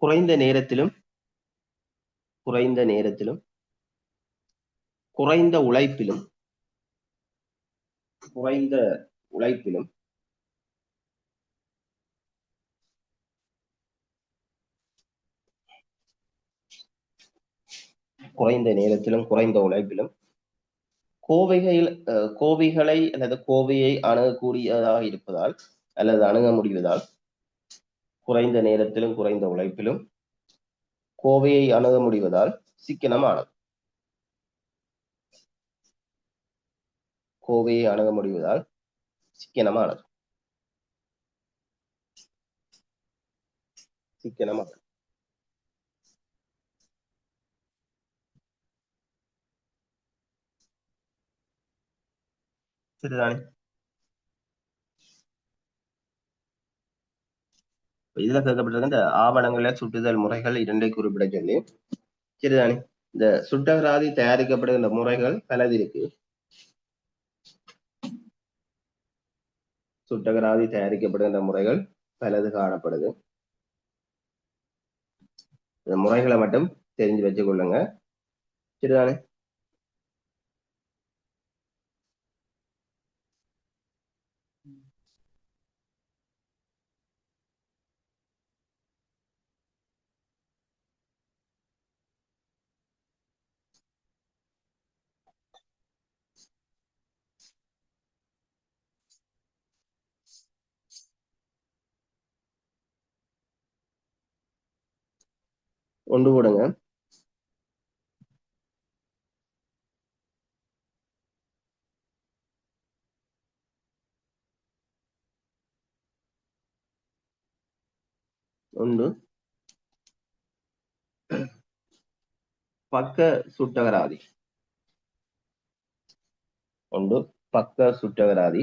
குறைந்த நேரத்திலும் குறைந்த உழைப்பிலும் கோவைகளை அல்லது கோவையை அணுகக்கூடியதாக இருப்பதால் அல்லது அணுக முடிவதால், குறைந்த நேரத்திலும் குறைந்த உழைப்பிலும் கோவையை அணுக முடிவதால் சிக்கனமானது. கோவையை அணுக முடிவதால் சிக்கனமானது. சரிதானே? இதுல கேட்கப்பட்டிருக்க இந்த ஆவணங்களை சுட்டுதல் முறைகள் 2 குறிப்பிட சொல்லி. சரிதானே? இந்த சுட்டகராதி தயாரிக்கப்படுகின்ற முறைகள் பலது இருக்கு. சுட்டகராதி தயாரிக்கப்படுகின்ற முறைகள் பலது காணப்படுது. இந்த முறைகளை மட்டும் தெரிஞ்சு வச்சு கொள்ளுங்க. சரிதானே? ஒன்று போடுங்க. ஒன்று பக்க சுட்டகராதி. பக்க சுட்டகராதி.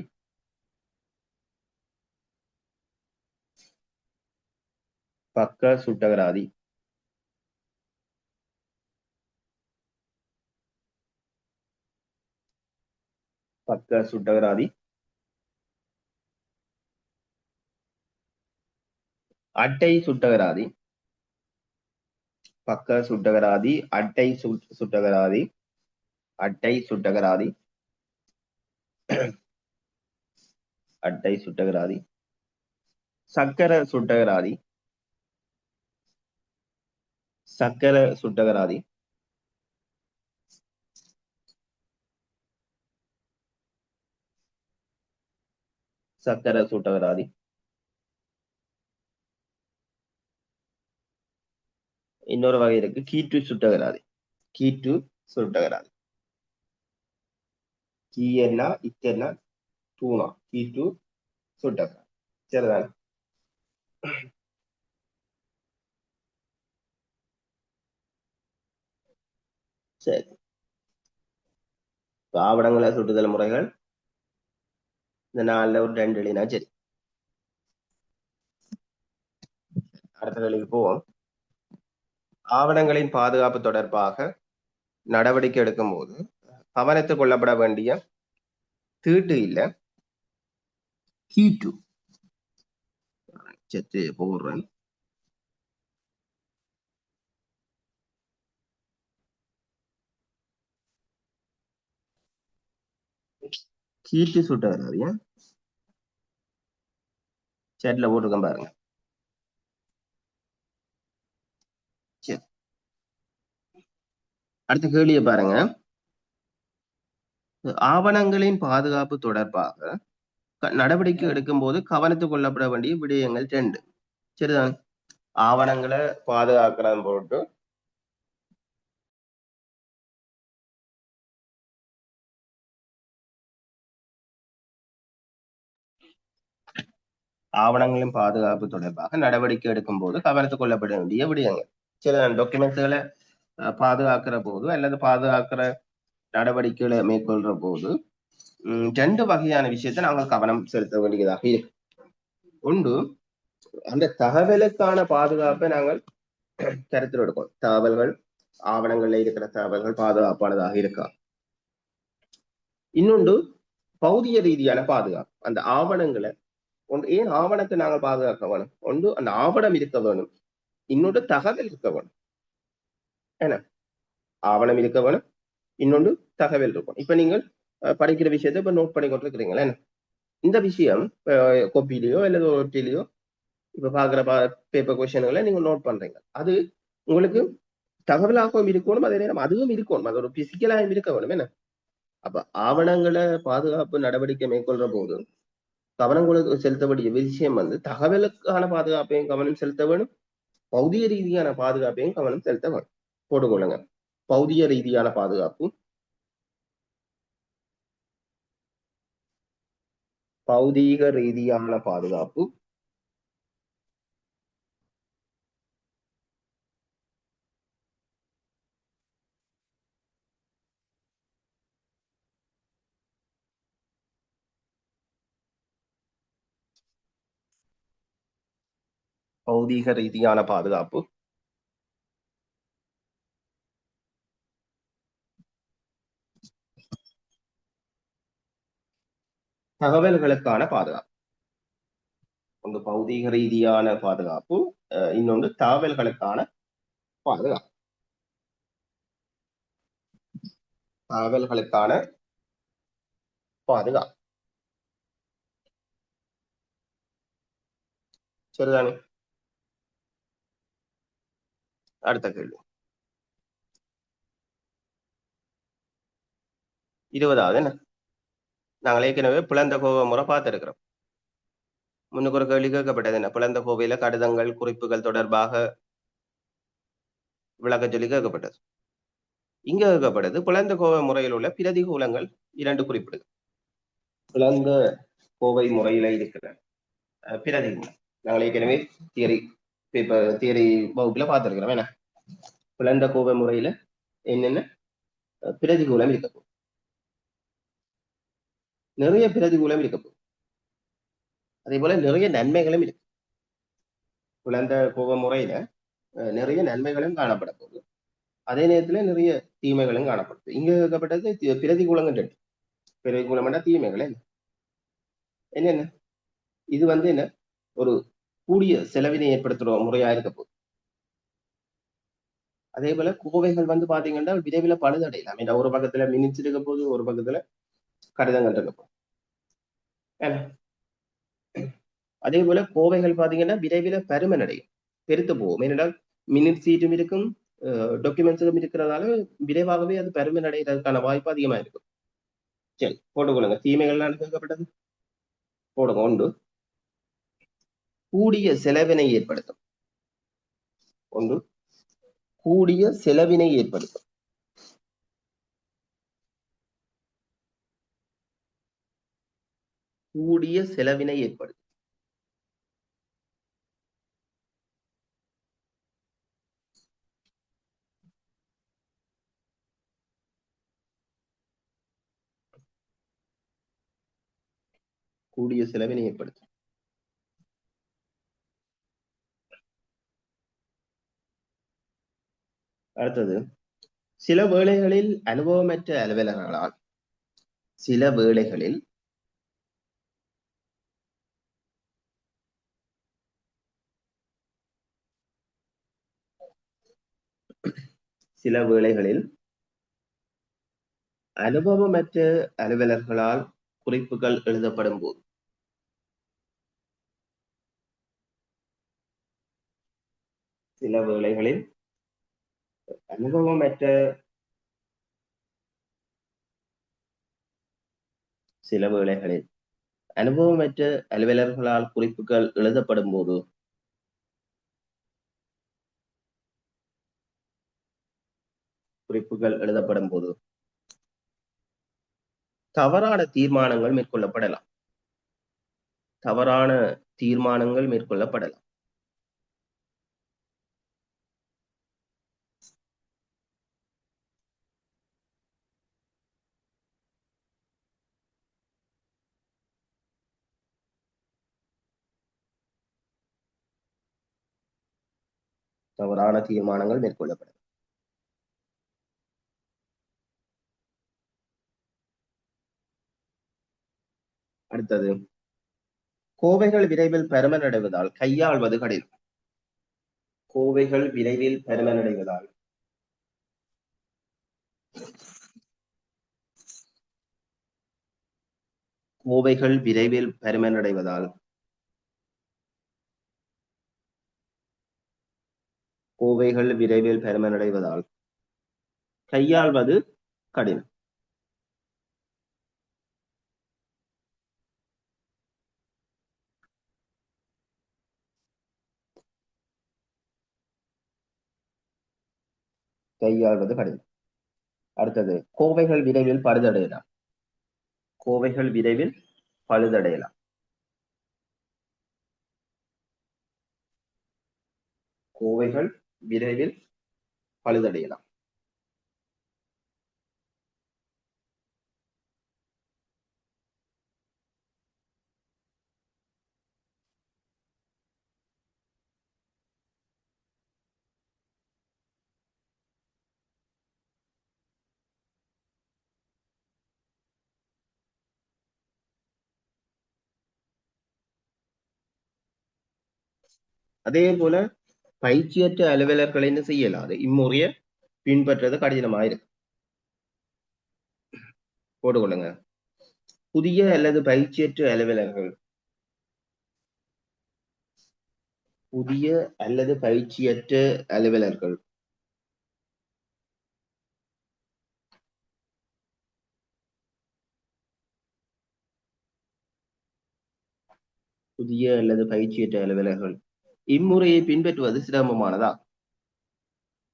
பக்க சுட்டகராதி. பக்க சுட்டகராதி. அட்டை சுட்டகராதி. பக்க சுட்டகராதி. அட்டை சுட்டகராதி. அட்டை சுட்டகராதி. அட்டை சுட்டகராதி. சக்கர சுட்டகராதி. சக்கர சுட்டகராதி. சக்கர சுட்டகராதி. இன்னொரு வகை இருக்கு, கீற்று சுட்டகராதி. கீற்று சுட்டகராதி. கீயன்னா இக்கன்னா தூணா, கீற்று சுட்டகராதி. சரிதான்? சரி, ஆவணங்களை சுட்டுதல் முறைகள் இந்த 4ல ஒரு 2 எழுதினா சரி. அடுத்த கேள்விக்கு போவோம். ஆவணங்களின் பாதுகாப்பு தொடர்பாக நடவடிக்கை எடுக்கும் போது கவனத்துக் கொள்ளப்பட வேண்டிய தீட்டு இல்ல, கீட்டு. சற்று போடுறேன். கீட்டு சுட்டார் அறியா சேட்ல போட்டிருக்கேன் பாருங்க. சரி, அடுத்த கேள்வியை பாருங்க. ஆவணங்களின் பாதுகாப்பு தொடர்பாக நடவடிக்கை எடுக்கும் போது கவனத்துக் கொள்ளப்பட வேண்டிய விடயங்கள் 2. சரிதான். ஆவணங்களை பாதுகாக்கிறதன் பொருட்டு ஆவணங்களின் பாதுகாப்பு தொடர்பாக நடவடிக்கை எடுக்கும் போது கவனத்துக் கொள்ளப்பட வேண்டிய விடயங்கள். சில டாக்குமெண்ட்ஸ்களை பாதுகாக்கிற போது அல்லது பாதுகாக்கிற நடவடிக்கைகளை மேற்கொள்ற போது 2 வகையான விஷயத்தை நாங்கள் கவனம் செலுத்த வேண்டியதாக இருக்கு. ஒன்று, அந்த தகவலுக்கான பாதுகாப்பை நாங்கள் கருத்தில் எடுக்கணும். தகவல்கள், ஆவணங்கள்ல இருக்கிற தகவல்கள் பாதுகாப்பானதாக இருக்கா. இன்னொன்று, பௌதிக ரீதியான பாதுகாப்பு. அந்த ஆவணங்களை ஏன் ஆவணத்தை நாங்கள் பாதுகாக்க வேணும்? ஒன்று, அந்த ஆவணம் இருக்க வேணும். இன்னொன்று, தகவல் இருக்க வேணும். என்ன, ஆவணம் இருக்க வேணும், இன்னொன்று தகவல் இருக்கும். இப்ப நீங்கள் படிக்கிற விஷயத்தை இப்ப நோட் பண்ணி கொண்டிருக்கிறீங்களா? என்ன, இந்த விஷயம் கோப்பிலேயோ அல்லது ஒட்டிலேயோ இப்ப பாக்குற பேப்பர் கொஸ்டின்களை நீங்க நோட் பண்றீங்க. அது உங்களுக்கு தகவலாகவும் இருக்கணும், அதே நேரம் அதுவும் இருக்கணும். அது ஒரு பிசிக்கலாகவும் இருக்க வேணும். என்ன, அப்ப ஆவணங்களை பாதுகாப்பு நடவடிக்கை மேற்கொள்ற போது கவனம் செலுத்த வேண்டிய விஷயம் தகவலுக்கான பாதுகாப்பையும் கவனம் செலுத்த வேணும், பௌதிக ரீதியான பாதுகாப்பையும் கவனம் செலுத்த வேணும். போட்டுக்கொள்ளுங்க. பௌதிக ரீதியான பாதுகாப்பு, பௌதீக ரீதியான பாதுகாப்பு, பௌதீக ரீதியான பாதுகாப்பு, தகவல்களுக்கான பாதுகாப்பு. ஒன்று பௌதீக ரீதியான பாதுகாப்பு, இன்னொன்று தகவல்களுக்கான பாதுகாப்பு. தகவல்களுக்கான பாதுகாப்பு. சரிதானே? அடுத்த கேள்வி 20வது. என்ன, நாங்கள் ஏற்கனவே பிளந்த கோவை முறை பார்த்திருக்கிறோம். முன்னுக்கு ஒரு கேள்வி கேட்கப்பட்டது. என்ன, பிளந்த கோவையில கடிதங்கள் குறிப்புகள் தொடர்பாக விளக்க சொல்லி கேட்கப்பட்டது. இங்க கேட்கப்பட்டது பிளந்த கோவை முறையில் உள்ள பிரதிகூலங்கள் 2 குறிப்பிடுது. பிளந்த கோவை முறையில இருக்கிற பிரதிகூலம் நாங்கள் ஏற்கனவே தியரி தியரி வகுப்புல பார்த்திருக்கிறோம். என்ன, பிளந்த கோவை முறையில என்னென்ன பிரதிகூலம் இருக்க போகுது? நிறைய பிரதிகூலம் இருக்க போகுது. அதே போல நிறைய நன்மைகளும் இருக்கு. பிளந்த கோவை முறையில நிறைய நன்மைகளும் காணப்பட போகுது, அதே நேரத்துல நிறைய தீமைகளும் காணப்படுது. இங்க கேட்கப்பட்டது பிரதிகூலங்கள் 2. பிரதிகூலம் தீமைகள் என்னென்ன? இது என்ன, ஒரு கூடிய செலவினை ஏற்படுத்துற முறையா இருக்க போகுது. அதே போல கோவைகள் பாத்தீங்கன்னா விரைவில் பழுதடையலாம். ஒரு பக்கத்துல மினிட்ஸ் இருக்க போது, ஒரு பக்கத்துல கடிதங்கள் இருக்க போகுது. அதே போல கோவைகள் பாத்தீங்கன்னா விரைவில் பருமன் அடையும், பெருத்து போகும். ஏனென்றால் மினிட் சீட்டும் இருக்கும், டாக்குமெண்ட்ஸும் இருக்கிறதால விரைவாகவே அது பருமன் அடைகிறதுக்கான வாய்ப்பு அதிகமா இருக்கும். சரி, போட்டுக்கொள்ளுங்க. தீமைகள்லாம் கேட்கப்பட்டது போடுங்க. ஒன்று, கூடிய செலவினை ஏற்படுத்தும். ஒன்று, கூடிய செலவினை ஏற்படுத்தும். கூடிய செலவினை ஏற்படுத்தும். கூடிய செலவினை ஏற்படுத்தும். அடுத்தது, சில வேளைகளில் அனுபவமற்ற அலுவலர்களால் சில வேளைகளில் சில வேளைகளில் அனுபவமற்ற அலுவலர்களால் குறிப்புகள் எழுதப்படும் போது சில வேளைகளில் அனுபவமற்ற சில வேளைகளில் அனுபவமற்ற அலுவலர்களால் குறிப்புகள் எழுதப்படும் போது தவறான தீர்மானங்கள் மேற்கொள்ளப்படலாம். தவறான தீர்மானங்கள் மேற்கொள்ளப்படலாம். தவறான தீர்மானங்கள் மேற்கொள்ளப்படலாம். அடுத்தது, கோவைகள் விரைவில் பருமனடைவதால் கையாள்வது கடினம். கோவைகள் விரைவில் பருமனடைவதால் கோவைகள் விரைவில் பருமனடைவதால் கோவைகள் விரைவில் பருமனடைவதால் கையாள்வது கடினம். கையாள்வது கடினம். அடுத்தது, கோவைகள் விரைவில் பழுதடையலாம். கோவைகள் விரைவில் பழுதடையலாம். கோவைகள் விரைவில் பழுதடையலாம். அதே போல பயிற்சியற்ற அலுவலர்கள் என்ன செய்யலாது இம்முறைய பின்பற்றது கடினமாயிருக்கு. போட்டுக்கொள்ளுங்க. புதிய அல்லது பயிற்சியற்ற அலுவலர்கள் புதிய அல்லது பயிற்சியற்ற அலுவலர்கள் புதிய அல்லது பயிற்சியற்ற அலுவலர்கள் இம்முறையை பின்பற்றுவது சிரமமானதா?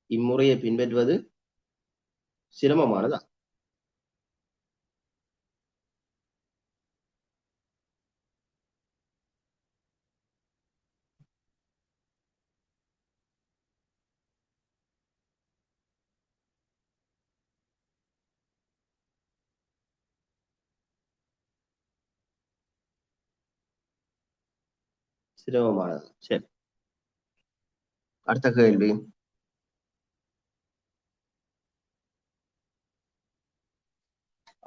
இம்முறையை பின்பற்றுவது சிரமமானதா? சிரமமானது. சரி, அடுத்த கேள்வி.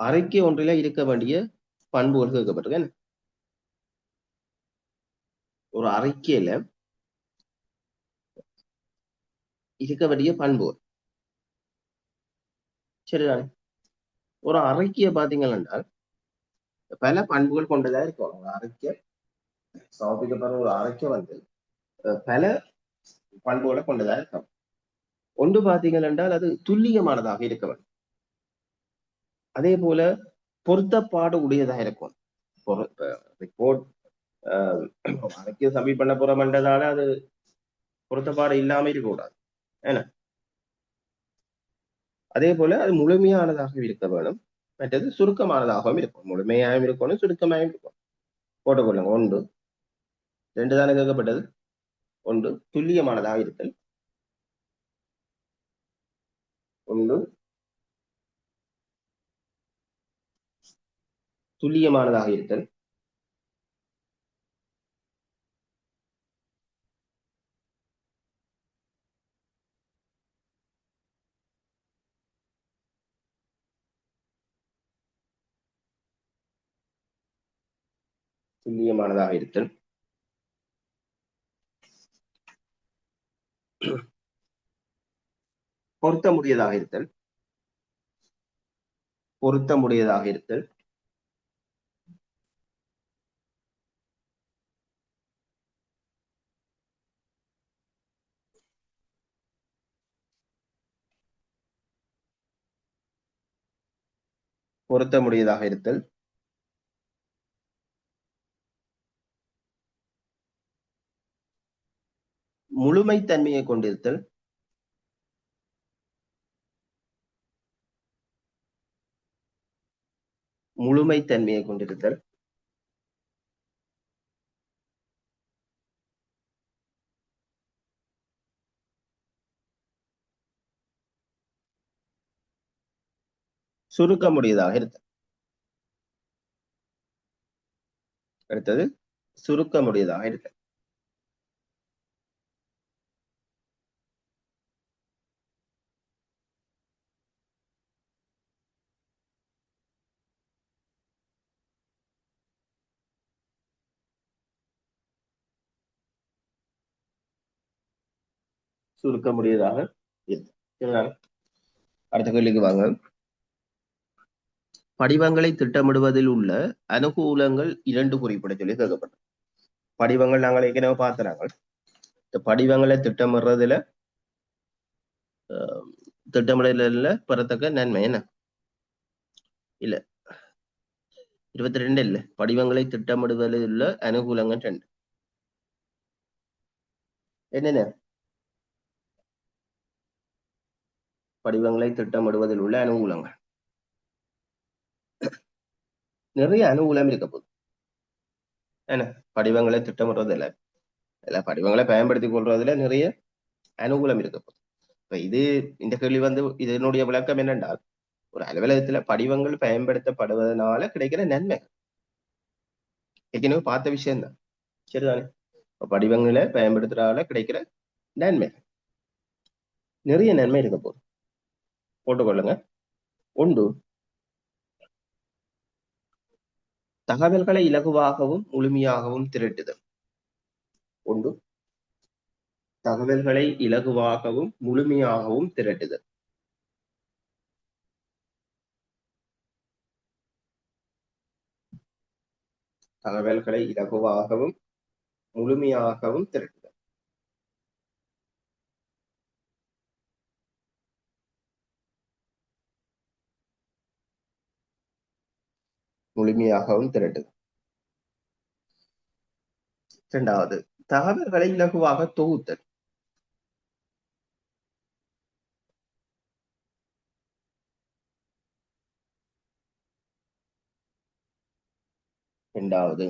அறிக்கை ஒன்றில இருக்க வேண்டிய பண்புகள் கேட்கப்பட்டிருக்கேன். ஒரு அறிக்கையில இருக்க வேண்டிய பண்புகள். சரிதானே? ஒரு அறிக்கையை பாத்தீங்கன்னா பல பண்புகள் கொண்டதா இருக்கும். ஒரு அறிக்கை சமர்ப்பிக்கப்படுற ஒரு அறிக்கை வந்து பல பண்புகளை கொண்டதா இருக்கும். ஒன்று பாத்தீங்கள் என்றால் அது துல்லியமானதாக இருக்க வேண்டும். அதே போல பொருத்தப்பாடு உடையதாக இருக்கும். ரிப்போர்ட் அறிக்கை சப்மிட் பண்ண போறோம்ன்றதால அது பொருத்தப்பாடு இல்லாம இருக்கக்கூடாது. ஏன்னா அதே போல அது முழுமையானதாக இருக்க வேணும். மற்றது சுருக்கமானதாகவும் இருக்கும். முழுமையாகவும் இருக்கணும், சுருக்கமாகவும் இருக்கும். போட்டுக்கொள்ளுங்க. ஒன்று ரெண்டு தானே கேட்கப்பட்டது. ஒன்று துல்லியமானதாக இருத்தல். ஒன்று துல்லியமானதாக இருத்தல். துல்லியமானதாக இருத்தல், பொருத்தமுடையதாக இருத்தல், பொருத்தமுடையதாக இருத்தல், பொருத்தமுடையதாக இருத்தல், முழுமைத்தன்மையை கொண்டிருத்தல், முழுமைத்தன்மையை கொண்டிருத்தல், சுருக்கமுடையதாக இருத்தல். அடுத்தது சுருக்கமுடையதாக இருத்தல். சுருக்கமுடையதாக இருத்தல். அடுத்த கேள்விக்கு வாங்க. படிவங்களை திட்டமிடுவதில் உள்ள அனுகூலங்கள் 2 குறிப்பிட சொல்லி கேட்கப்பட்டது. படிவங்கள் நாங்கள் ஏற்கனவே பார்த்தாங்க. இந்த படிவங்களை திட்டமிடுறதுல திட்டமிடல பெறத்தக்க நன்மை என்ன? இல்ல 22 இல்ல, படிவங்களை திட்டமிடுவதில் உள்ள அனுகூலங்கள் 2 என்னென்ன? படிவங்களை திட்டமிடுவதில் உள்ள அனுகூலங்கள் நிறைய அனுகூலம் இருக்க போகுது. என்ன படிவங்களை திட்டமிடுறதுல இல்ல படிவங்களை பயன்படுத்திக் கொள்றதுல நிறைய அனுகூலம் இருக்க போகுது. இப்ப இந்த கேள்வி இதனுடைய விளக்கம் என்னென்றால், ஒரு அலுவலகத்துல படிவங்கள் பயன்படுத்தப்படுவதனால கிடைக்கிற நன்மை ஏற்கனவே பார்த்த விஷயம் தான், சரிதானே? படிவங்களை பயன்படுத்துறதால கிடைக்கிற நன்மை நிறைய நன்மை இருக்க போகுது. போட்டுக்கொள்ளுங்க. ஒன்று, தகவல்களை இலகுவாகவும் முழுமையாகவும் திரட்டுதல். ஒன்று, தகவல்களை இலகுவாகவும் முழுமையாகவும் திரட்டுதல். தகவல்களை இலகுவாகவும் முழுமையாகவும் திரட்டுதல். முழுமையாகவும் திரட்டுதல். இரண்டாவது, தகவல்களை இலகுவாக தொகுத்தல். இரண்டாவது,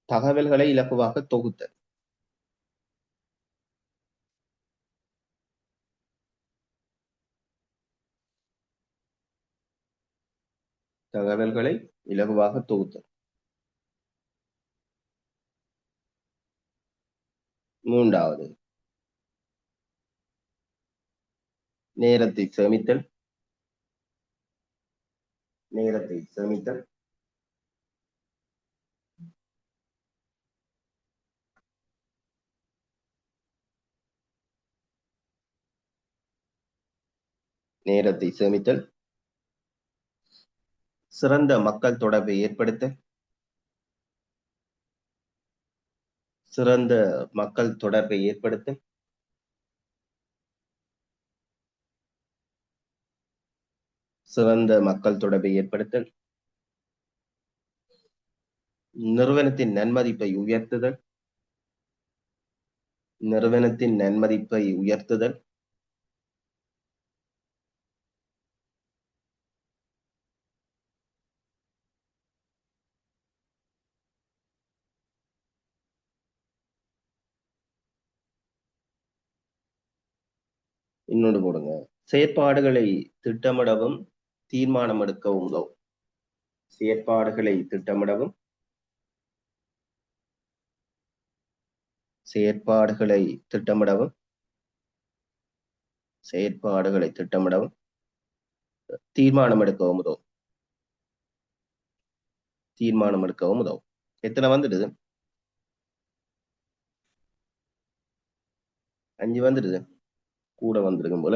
தகவல்களை இலகுவாக தொகுத்தல். தகவல்களை இலகுவாக தொகுத்தல். மூன்றாவது, நேரத்தை சேமித்தல். நேரத்தை சேமித்தல். நேரத்தை சேமித்தல். சிறந்த மக்கள் தொடர்பை ஏற்படுத்த. சிறந்த மக்கள் தொடர்பை ஏற்படுத்த. சிறந்த மக்கள் தொடர்பை ஏற்படுத்தல். நிறுவனத்தின் நன்மதிப்பை உயர்த்துதல். நிறுவனத்தின் நன்மதிப்பை உயர்த்துதல். இன்னொன்று போடுங்க, செயற்பாடுகளை திட்டமிடவும் தீர்மானம் எடுக்கவும் உதவும். செயற்பாடுகளை திட்டமிடவும் செயற்பாடுகளை திட்டமிடவும் செயற்பாடுகளை திட்டமிடவும் தீர்மானம் எடுக்கவும் உதவும். தீர்மானம் எடுக்கவும் உதவும். எத்தனை வந்துடுது? 5 வந்துடுது. கூட வந்திருக்கும் போல.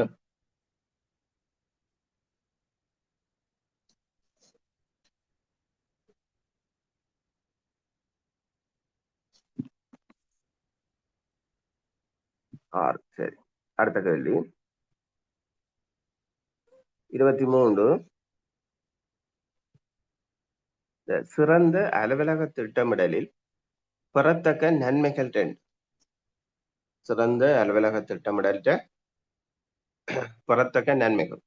ஆறு. சரி, அடுத்த கேள்வி 23. சிறந்த அலுவலக திட்டமிடலில் பெறத்தக்க நன்மைகள் 2. சிறந்த அலுவலக திட்டமிடல் பெறத்தக்க நன்மைகள்.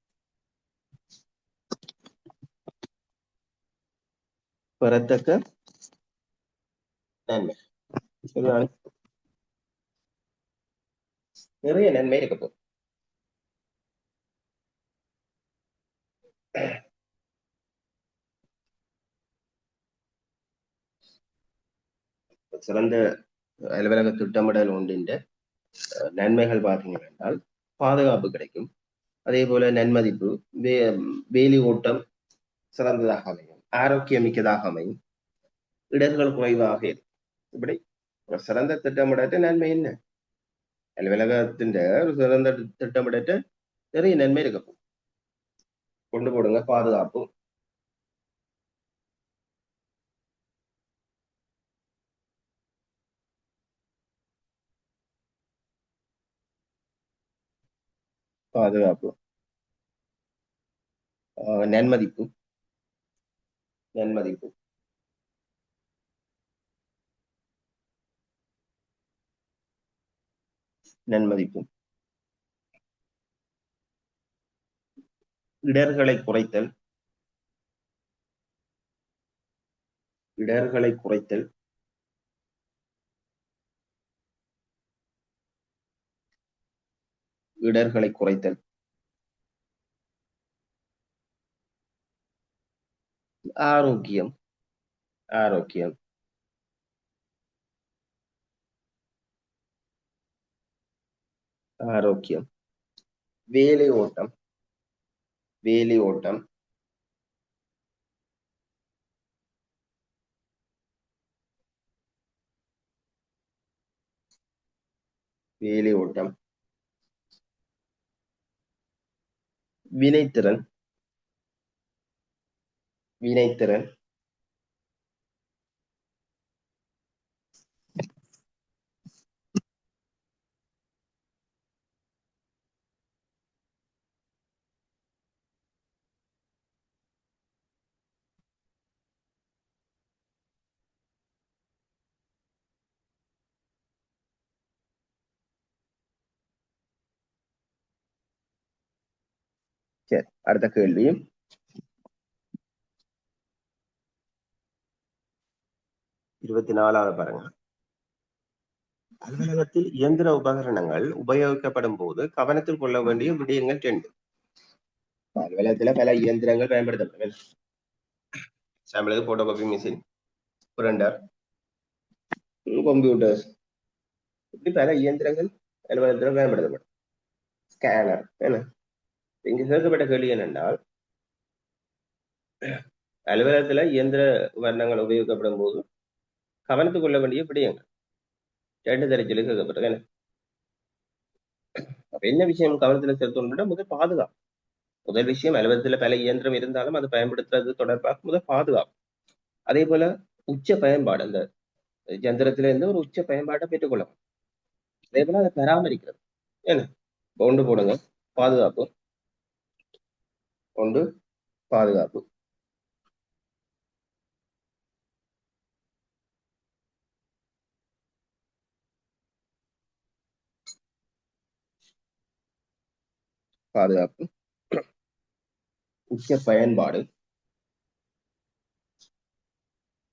பெறத்தக்க நன்மை நிறைய நன்மை இருக்கு. சிறந்த அலுவலக திட்டமிடல் ஒன்றின் நன்மைகள் பார்த்தீங்க என்றால் பாதுகாப்பு கிடைக்கும். அதே போல நன்மதிப்பு, வேலி ஓட்டம் சிறந்ததாக அமையும், ஆரோக்கியமிக்கதாக அமையும், இடர்கள் குறைவாக இருக்கும். இப்படி ஒரு சிறந்த திட்டமிடற்ற நன்மை என்ன? அலுவலகத்தின் ஒரு சிறந்த திட்டமிடற்ற நிறைய நன்மை இருக்கும். கொண்டு போடுங்க. பாதுகாப்பு, பாதுகாப்பு, நன்மதிப்பு, நன்மதிப்பு, நன்மதிப்பு, இடர்களை குறைத்தல், இடர்களை குறைத்தல், இடர்களை குறைத்தல், ஆரோக்கியம், ஆரோக்கியம், ஆரோக்கியம், வேலை ஓட்டம், வேலை ஓட்டம், வேலை ஓட்டம், வினைத்திறன், வினைத்திறன், சரி, அடுத்த கேள்வி 24வது பாருங்க. அலுவலகத்தில் இயந்திர உபகரணங்கள் உபயோகிக்கப்படும் போது கவனத்தில் கொள்ள வேண்டிய விடயங்கள் 2. அலுவலகத்துல பல இயந்திரங்கள் பயன்படுத்தப்படும். சாம்பிளுக்கு போட்டோகாபி மிஷின், பிரிண்டர், கம்ப்யூட்டர்ஸ், இப்படி பல இயந்திரங்கள் அலுவலகத்தில் பயன்படுத்தப்படும். ஸ்கேனர் என்ன. இங்கு சேர்க்கப்பட்ட கேள்வி என்னென்றால், அலுவலகத்துல இயந்திர உபகரணங்கள் உபயோகிக்கப்படும் போது கவனத்துக் கொள்ள வேண்டிய விடயங்கள் 2 தரச்சில் கேட்கப்பட்டது. அப்ப என்ன விஷயம் கவனத்தில் செலுத்தணும்னா முதல் பாதுகாப்பு. முதல் விஷயம், அலுவலகத்துல பல இயந்திரம் இருந்தாலும் அது பயன்படுத்துறது தொடர்பாக முதல் பாதுகாப்பு. அதே போல உச்ச பயன்பாடு, அந்த இயந்திரத்துல இருந்து ஒரு உச்ச பயன்பாட்டை பெற்றுக்கொள்ளலாம். அதே போல அதை பராமரிக்கிறது என்ன. ஒன்று போடுங்க. பாதுகாப்பு, ஒன்று பாதுகாப்பு, பாதுகாப்பு, உச்ச பயன்பாடு,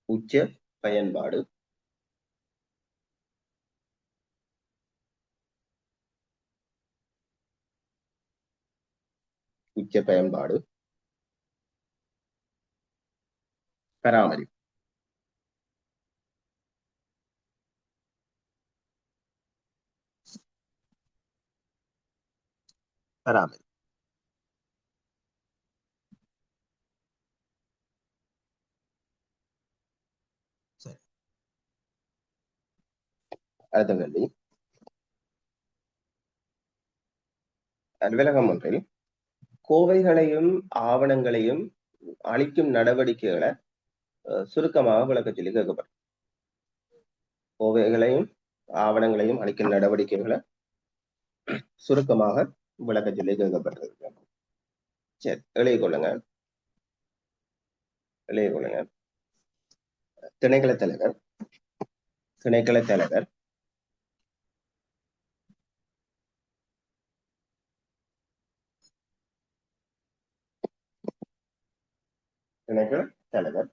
உச்ச பயன்பாடு, உச்ச பயன்பாடு, பராமரிப்பு. பராமரிப்பு. அடுத்த கேள்வி. அலுவலகம் ஒன்றில் கோவைகளையும் ஆவணங்களையும் அளிக்கும் நடவடிக்கைகளை சுருக்கமாக விளக்க சொல்லி கேட்கப்படும். கோவைகளையும் ஆவணங்களையும் அளிக்கும் நடவடிக்கைகளை சுருக்கமாக விளக்க சொல்லி கேட்கப்பட்டிருக்கு. சரி, எழுதிக் கொள்ளுங்க. திணைக்கள தலைவர் திணைக்கள தலைவர் திணைக்கள தலைவர்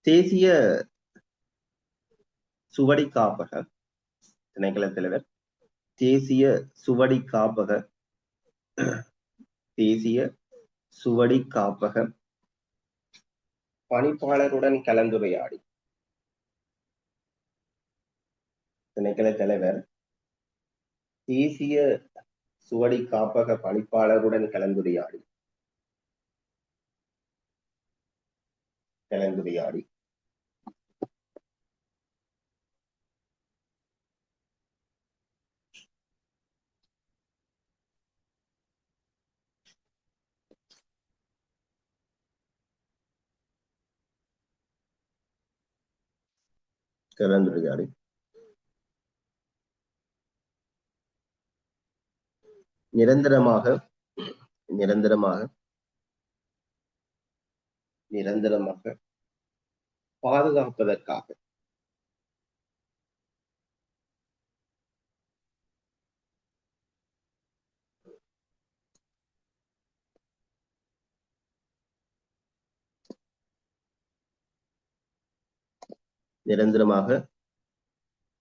தேசிய சுவடி காப்பக திணைக்கள தலைவர் தேசிய சுவடி காப்பக பணிப்பாளருடன் கலந்துரையாடி திணைக்கள தலைவர் தேசிய சுவடி காப்பக பணிப்பாளருடன் கலந்துரையாடி நிரந்தரமாக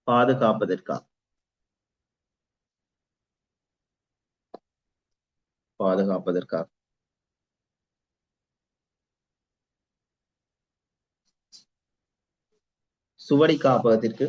பாதுகாப்பதற்காக சுவடி காப்பகத்திற்கு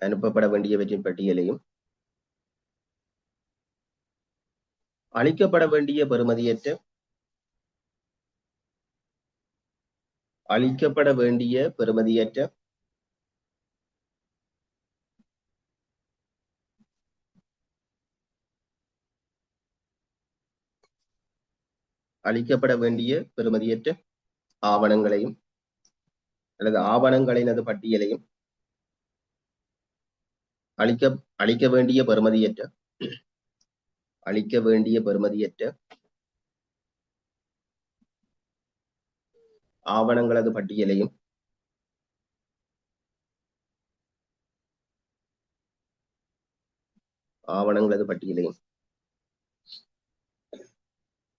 அனுப்பப்பட வேண்டியவற்றின் பட்டியலையும் அளிக்கப்பட வேண்டிய பெறுமதியற்ற ஆவணங்களையும் அல்லது ஆவணங்களினது பட்டியலையும் அளிக்க வேண்டிய பெறுமதியற்ற ஆவணங்களது பட்டியலையும்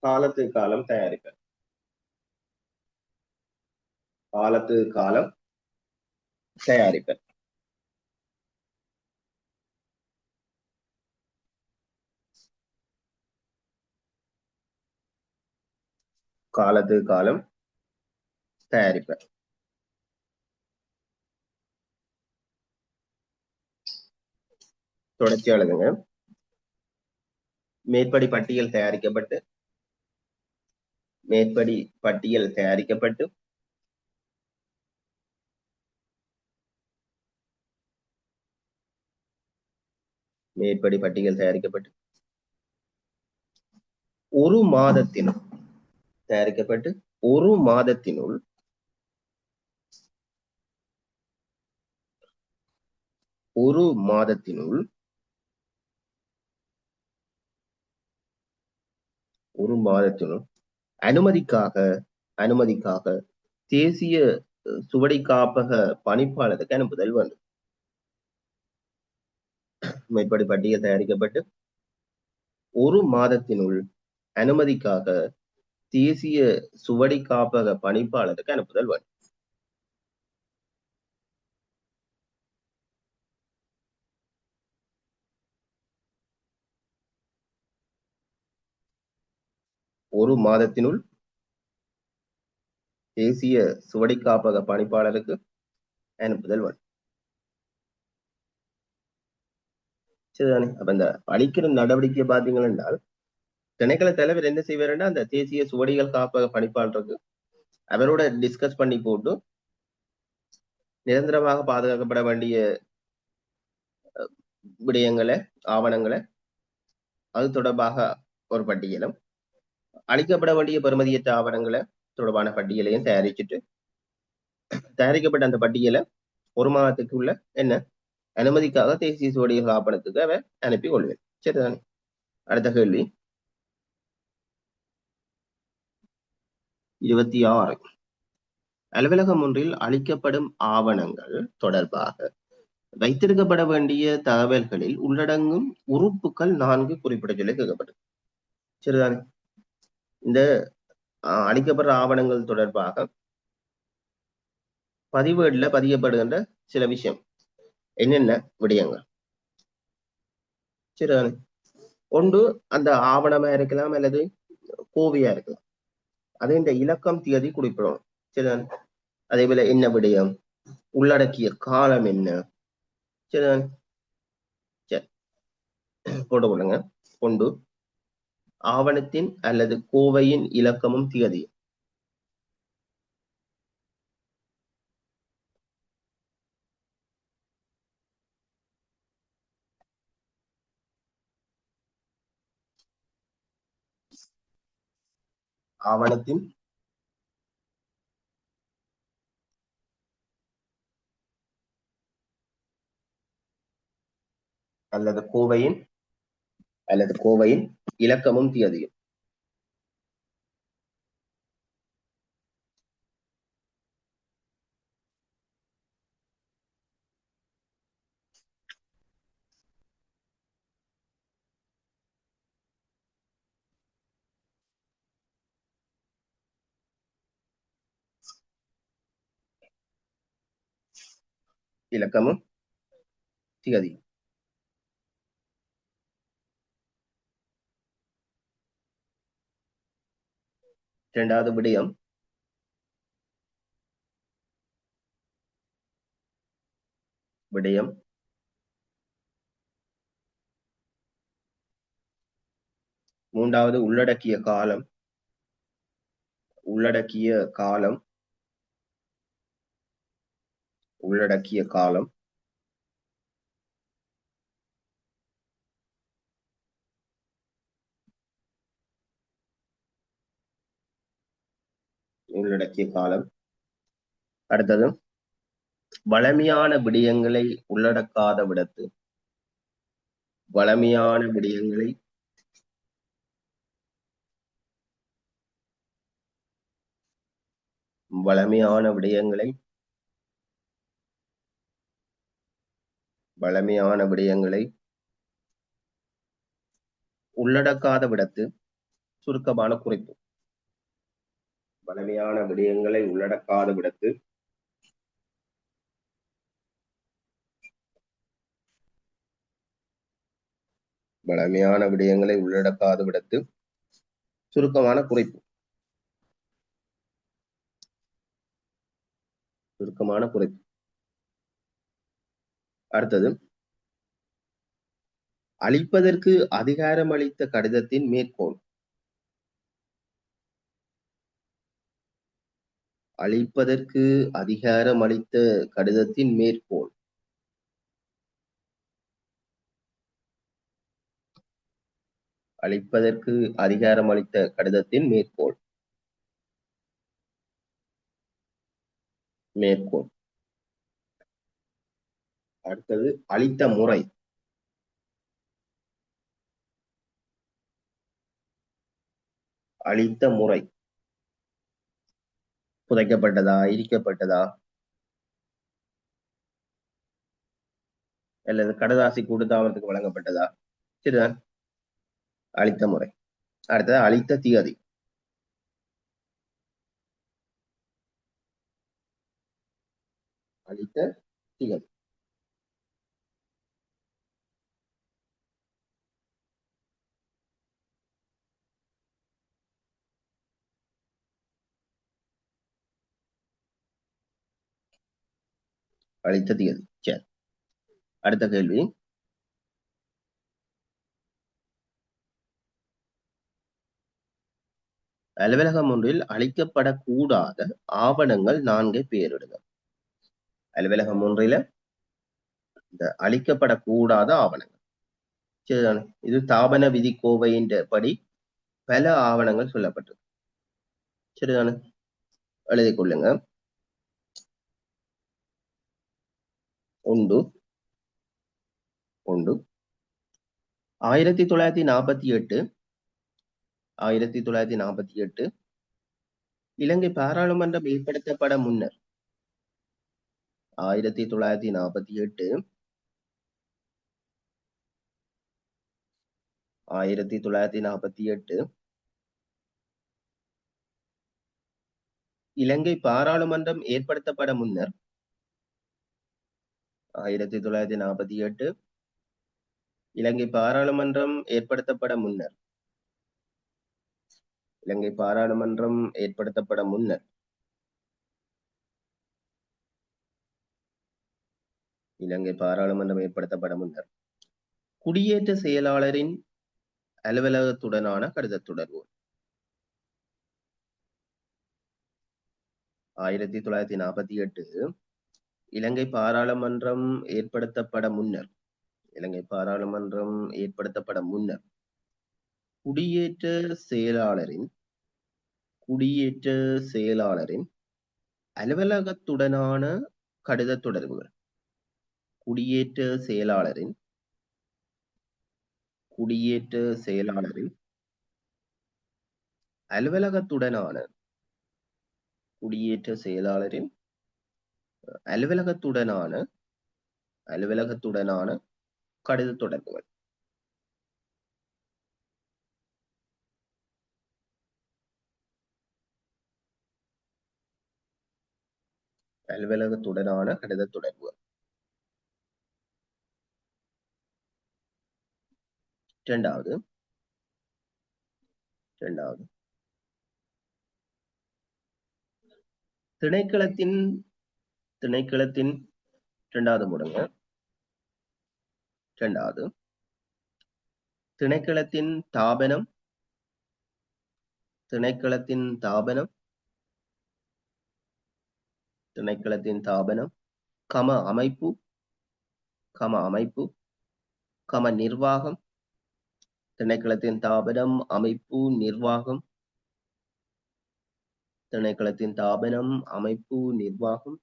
காலத்துக்கு காலம் தயாரிப்பர் தொடர்ச்சி எழுதுங்க. மேற்படி பட்டியல் தயாரிக்கப்பட்டு ஒரு மாதத்தினுள் அனுமதிக்காக தேசிய சுவடி காப்பக பணிப்பாளருக்கு அனுப்புதல் வேண்டும். மேற்படி பட்டியல் தயாரிக்கப்பட்டு ஒரு மாதத்தினுள் அனுமதிக்காக தேசிய சுவடி காப்பக பணிப்பாளருக்கு அனுப்புதல் வேண்டும். ஒரு மாதத்தினுள் தேசிய சுவடி காப்பக பணிப்பாளருக்கு அனுப்புதல் வேண்டும். சரிதானே? அப்ப இந்த அளிக்கிற நடவடிக்கை பாத்தீங்கன்னா என்றால் திணைக்கள தலைவர் என்ன செய்வாருன்னா அந்த தேசிய சுவடிகள் காப்பக பணிப்பாளருக்கு அவரோட டிஸ்கஸ் பண்ணி போட்டு நிரந்தரமாக பாதுகாக்கப்பட வேண்டிய விடயங்களை ஆவணங்களை அது தொடர்பாக ஒரு பட்டியலும் அளிக்கப்பட வேண்டிய பெறுமதியற்ற ஆவணங்களை தொடர்பான பட்டியலையும் தயாரிக்கப்பட்ட அந்த பட்டியலை ஒரு மாதத்துக்குள்ள என்ன அனுமதிக்காக தேசிய சுவடிகள் காப்பகத்துக்கு அவ அனுப்பி கொள்வேன். சரிதானே? அடுத்த கேள்வி 26. அலுவலகம் ஒன்றில் அளிக்கப்படும் ஆவணங்கள் தொடர்பாக வைத்திருக்கப்பட வேண்டிய தகவல்களில் உள்ளடங்கும் உறுப்புகள் 4 குறிப்பிட சொல்லி கேட்கப்பட்டது. சரிதானே? இந்த அளிக்கப்படுற ஆவணங்கள் தொடர்பாக பதிவேடுல பதியப்படுகின்ற சில விஷயம் என்னென்ன விடயங்கள். சரிதானே? ஒன்று அந்த ஆவணமா இருக்கலாம் அல்லது கோவையா இருக்கலாம். அது இந்த இலக்கம் தியதி குறிப்பிடணும். சரிதானே? அதே போல என்ன விடயம், உள்ளடக்கிய காலம் என்ன. சரிதானே? சரி, போட்டு கொள்ளுங்க. ஒன்று ஆவணத்தின் அல்லது கோவையின் இலக்கமும் தியதியும். ஆவணத்தின் அல்லது கோவையின் இலக்கமும் தியதியும். இலக்கமும் தியதியும். இரண்டாவது விடயம் மூன்றாவது உள்ளடக்கிய காலம் உள்ளடக்கிய காலம் அடுத்தது வளமையான விடயங்களை உள்ளடக்காத விடத்து வளமையான விடயங்களை உள்ளடக்காத விடத்து சுருக்கமான குறிப்பு. வளமையான விடயங்களை உள்ளடக்காத விடத்து சுருக்கமான குறிப்பு. அடுத்தது அளிப்பதற்கு அதிகாரம் அளித்த கடிதத்தின் மேற்கோள். அளிப்பதற்கு அதிகாரம் அளித்த கடிதத்தின் மேற்கோள். அளிப்பதற்கு அதிகாரம் அளித்த கடிதத்தின் மேற்கோள். அடுத்தது அளித்த முறை. புதைக்கப்பட்டதா, எரிக்கப்பட்டதா, அல்லது கடதாசி கூட்டுத்தாபனத்துக்கு வழங்கப்பட்டதா? சரிதான், அளித்த முறை. அடுத்தது அளித்த திகதி. அளித்த திகதி. அளித்த திகதி. சரி, அடுத்த கேள்வி. அலுவலகம் ஒன்றில் அளிக்கப்படக்கூடாத ஆவணங்கள் 4 பெயரிடுக. அலுவலகம் ஒன்றில இந்த அளிக்கப்படக்கூடாத ஆவணங்கள். சரிதானே? இது தாபன விதி கோவையின் படி பல ஆவணங்கள் சொல்லப்பட்டது. சரிதானே? எழுதிக் கொள்ளுங்க. ஒன்று 1948 இலங்கை பாராளுமன்றம் ஏற்படுத்தப்பட முன்னர் 1948 இலங்கை பாராளுமன்றம் ஏற்படுத்தப்பட முன்னர் 1948 இலங்கை பாராளுமன்றம் ஏற்படுத்தப்பட முன்னர் இலங்கை பாராளுமன்றம் ஏற்படுத்தப்பட முன்னர் இலங்கை பாராளுமன்றம் ஏற்படுத்தப்பட முன்னர் குடியேற்ற செயலாளரின் அலுவலகத்துடனான கடித தொடர்பு. 1948 இலங்கை பாராளுமன்றம் ஏற்படுத்தப்பட முன்னர் இலங்கை பாராளுமன்றம் ஏற்படுத்தப்பட முன்னர் குடியேற்ற செயலாளரின் அலுவலகத்துடனான கடித தொடர்புகள். குடியேற்ற செயலாளரின் அலுவலகத்துடனான குடியேற்ற செயலாளரின் அலுவலகத்துடனான கடித தொடர்புகள். அலுவலகத்துடனான கடித தொடர்புகள். இரண்டாவது திணைக்களத்தின் இரண்டாவது முடங்க. இரண்டாவது திணைக்களத்தின் தாபனம் கம அமைப்பு கம நிர்வாகம். திணைக்களத்தின் தாபனம் அமைப்பு நிர்வாகம் திணைக்களத்தின் தாபனம் அமைப்பு நிர்வாகம்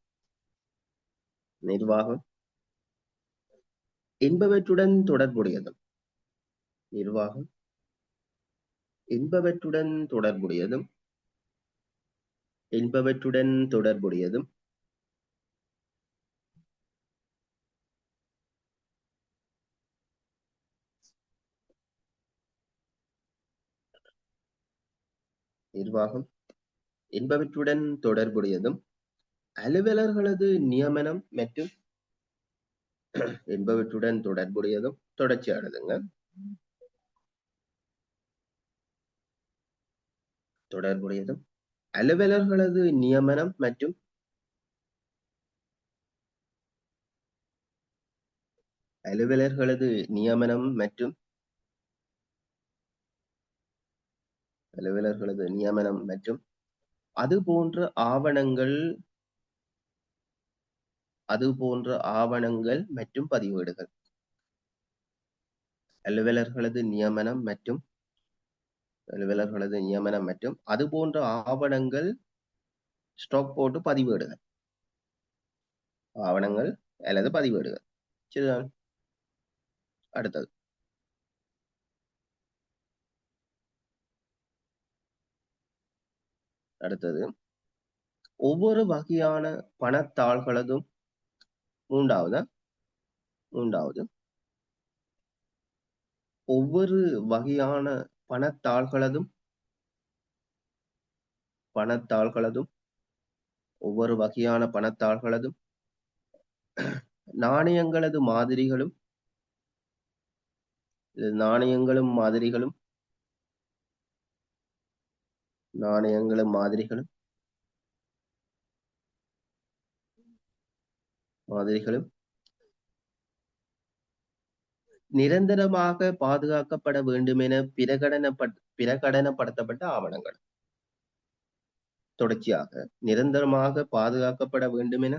என்பவற்றுடன் தொடர்புடையதும் நிர்வாகம் என்பவற்றுடன் தொடர்புடையதும் நிர்வாகம் என்பவற்றுடன் தொடர்புடையதும் அலுவலர்களது நியமனம் மற்றும் என்பவற்றுடன் தொடர்புடையதும் தொடர்ச்சியானதுங்க. தொடர்புடையதும் அலுவலர்களது நியமனம் மற்றும் அது போன்ற ஆவணங்கள் மற்றும் பதிவேடுகள். அலுவலர்களது நியமனம் மற்றும் அது போன்ற ஆவணங்கள் ஸ்டாக் போட்டு பதிவேடுகள். ஆவணங்கள் அல்லது பதிவேடுகள். சரிதான். அடுத்தது ஒவ்வொரு வகையான பணத்தாள்களதும் மூன்றாவது, ஒவ்வொரு வகையான பணத்தாள்களதும் ஒவ்வொரு வகையான பணத்தாள்களதும் நாணயங்களது மாதிரிகளும் நிரந்தரமாக பாதுகாக்கப்பட வேண்டுமென பிரகடனப்படுத்தப்பட்ட ஆவணங்கள். தொடர்ச்சியாக, நிரந்தரமாக பாதுகாக்கப்பட வேண்டுமென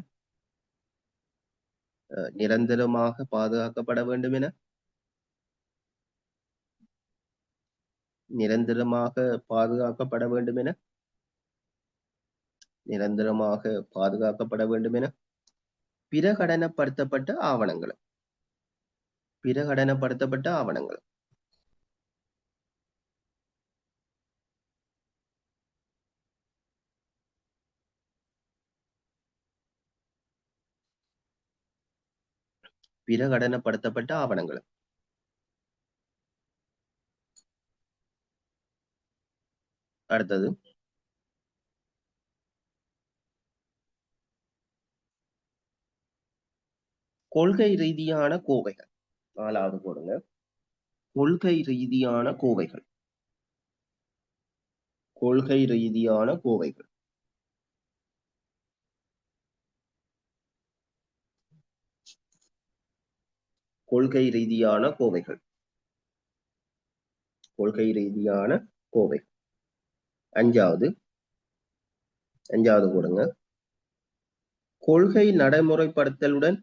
பிரகடனப்படுத்தப்பட்ட ஆவணங்கள். பிரகடனப்படுத்தப்பட்ட ஆவணங்கள். அடுத்தது, கொள்கை ரீதியான கோவைகள். 4வது போடுங்க. கொள்கை ரீதியான கோவைகள். கொள்கை ரீதியான கோவைகள். கொள்கை ரீதியான கோவைகள். கொள்கை ரீதியான கோவை. 5வது போடுங்க. கொள்கை நடைமுறைப்படுத்தலுடன்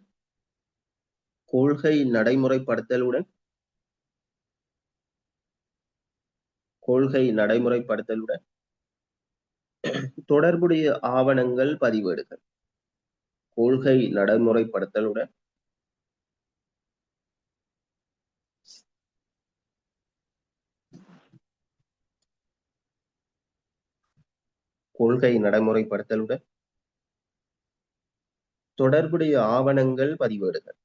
தொடர்புடைய ஆவணங்கள் பதிவேடுகள். கொள்கை நடைமுறைப்படுத்தலுடன் தொடர்புடைய ஆவணங்கள் பதிவேடுகள்.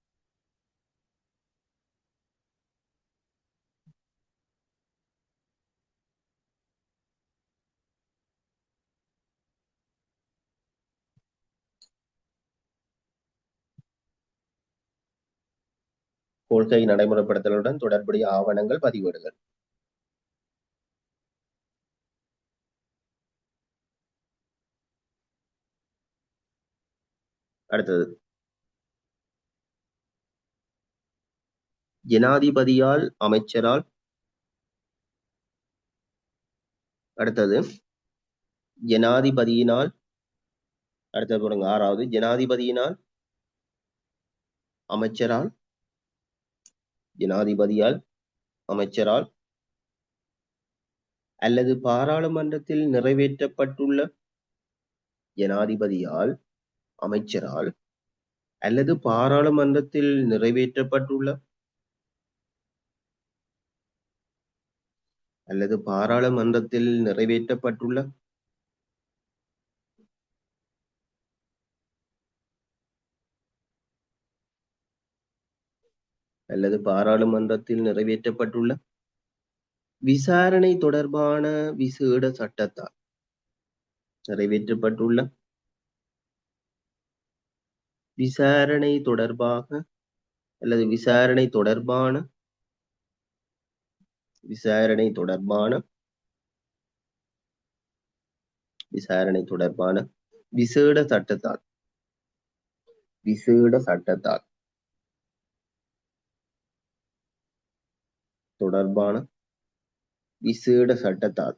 கொள்கை நடைமுறைப்படுத்தலுடன் தொடர்புடைய ஆவணங்கள் பதிவேடுகள். அடுத்தது, ஜனாதிபதியால், அமைச்சரால். அடுத்தது, ஜனாதிபதியினால். அடுத்தது போடுங்க. 6வது, ஜனாதிபதியினால், அமைச்சரால். ஜனாதிபதியால், அமைச்சரால் அல்லது பாராளுமன்றத்தில் நிறைவேற்றப்பட்டுள்ள. ஜனாதிபதியால், அமைச்சரால் அல்லது பாராளுமன்றத்தில் நிறைவேற்றப்பட்டுள்ள விசாரணை தொடர்பான விசேட சட்டத்தால் நிறைவேற்றப்பட்டுள்ள விசாரணை தொடர்பான விசேட சட்டத்தால்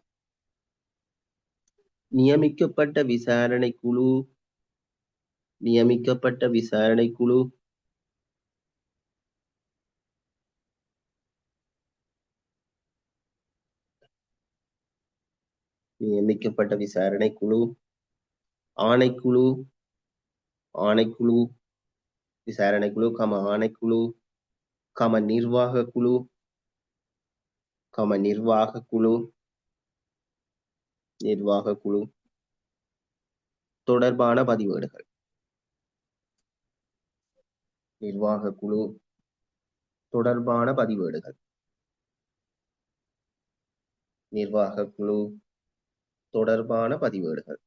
நியமிக்கப்பட்ட விசாரணை குழு ஆணைக்குழு, விசாரணை குழு, ஆணைக்குழு, நிர்வாக குழு தொடர்பான பதிவேடுகள். நிர்வாக குழு தொடர்பான பதிவேடுகள். நிர்வாக குழு தொடர்பான பதிவேடுகள்.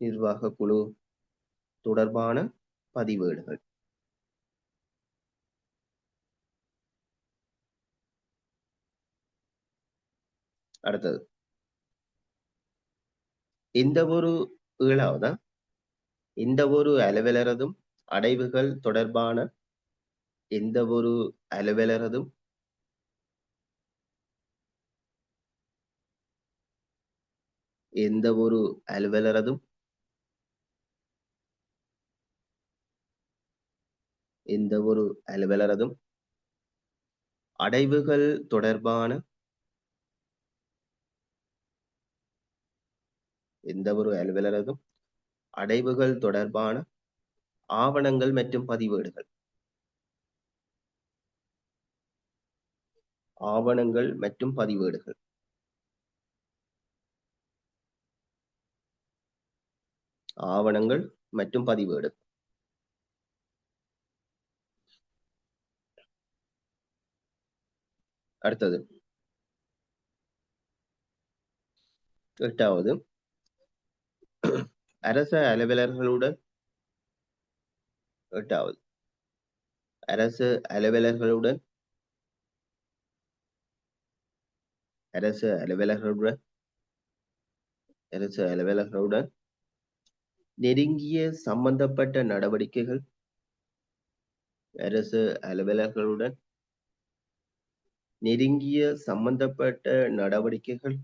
நிர்வாக குழு தொடர்பான பதிவேடுகள். அடுத்தது எந்த ஒரு அலுவலரதும் அடைவுகள் தொடர்பான எந்த ஒரு அலுவலரதும் எந்த ஒரு அலுவலரதும் எந்த ஒரு அலுவலரதும் அடைவுகள் தொடர்பான எந்த ஒரு அலுவலரதும் அடைவுகள் தொடர்பான ஆவணங்கள் மற்றும் பதிவேடுகள். ஆவணங்கள் மற்றும் பதிவேடுகள். ஆவணங்கள் மற்றும் பதிவேடு. அடுத்தது 8வது அரச அலுவலர்களுடன் 8வது அரசு அலுவலர்களுடன் அரசு அலுவலர்களுடன் அரசு அலுவலர்களுடன் நெருங்கிய சம்பந்தப்பட்ட நடவடிக்கைகள். அரசு அலுவலர்களுடன் நெருங்கிய சம்பந்தப்பட்ட நடவடிக்கைகள்.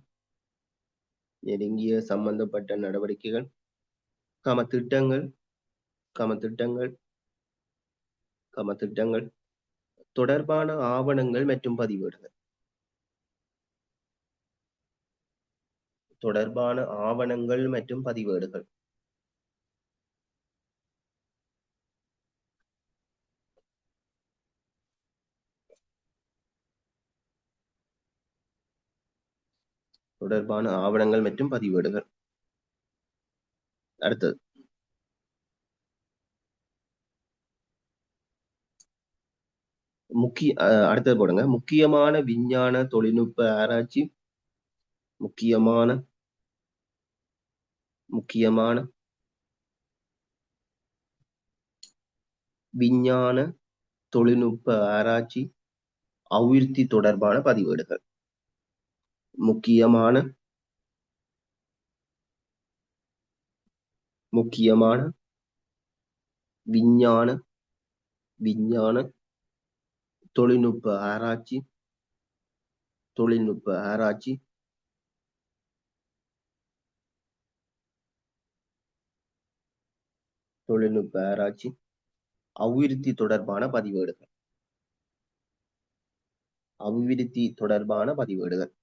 நெருங்கிய சம்பந்தப்பட்ட நடவடிக்கைகள். திட்டங்கள் திட்டங்கள் தொடர்பான ஆவணங்கள் மற்றும் பதிவேடுகள். தொடர்பான ஆவணங்கள் மற்றும் பதிவேடுகள். தொடர்பான ஆவணங்கள் மற்றும் பதிவேடுகள். அடுத்தது அடுத்தது போடுங்க. முக்கியமான விஞ்ஞான தொழில்நுட்ப ஆராய்ச்சி. முக்கியமான விஞ்ஞான தொழில்நுட்ப ஆராய்ச்சி அபிவிருத்தி தொடர்பான பதிவேடுகள். முக்கியமான விஞ்ஞான தொழில்நுட்ப ஆராய்ச்சி அபிவிருத்தி தொடர்பான பதிவேடுகள். அபிவிருத்தி தொடர்பான பதிவேடுகள்.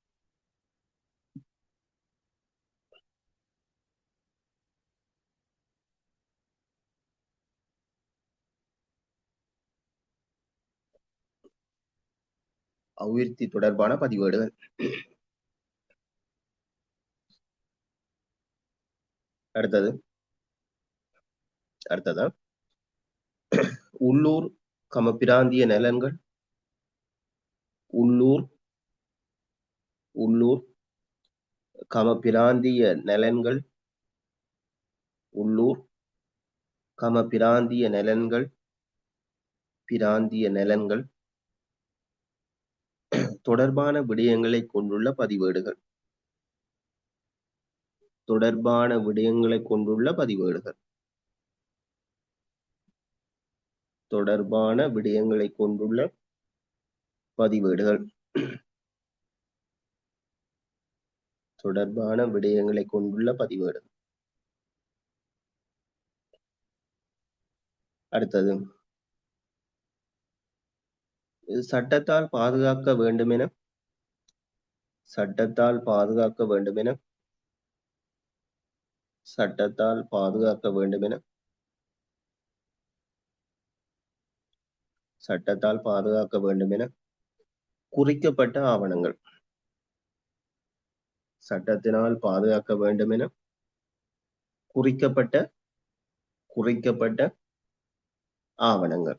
அபிவிருத்தி தொடர்பான பதிவேடுகள். அடுத்ததா உள்ளூர் பிராந்திய நலன்கள். உள்ளூர் பிராந்திய நலன்கள். உள்ளூர் பிராந்திய நலன்கள் தொடர்பான விடயங்களை கொண்டுள்ள பதிவேடுகள். தொடர்பான விடயங்களை கொண்டுள்ள பதிவேடுகள். தொடர்பான விடயங்களை கொண்டுள்ள பதிவேடுகள். தொடர்பான விடயங்களை கொண்டுள்ள பதிவேடுகள். அடுத்தது சட்டத்தால் பாதுகாக்க வேண்டுமென சட்டத்தால் பாதுகாக்க வேண்டுமென சட்டத்தால் பாதுகாக்க வேண்டுமென சட்டத்தால் பாதுகாக்க வேண்டுமென குறிக்கப்பட்ட ஆவணங்கள். சட்டத்தினால் பாதுகாக்க வேண்டும் என குறிக்கப்பட்ட ஆவணங்கள்.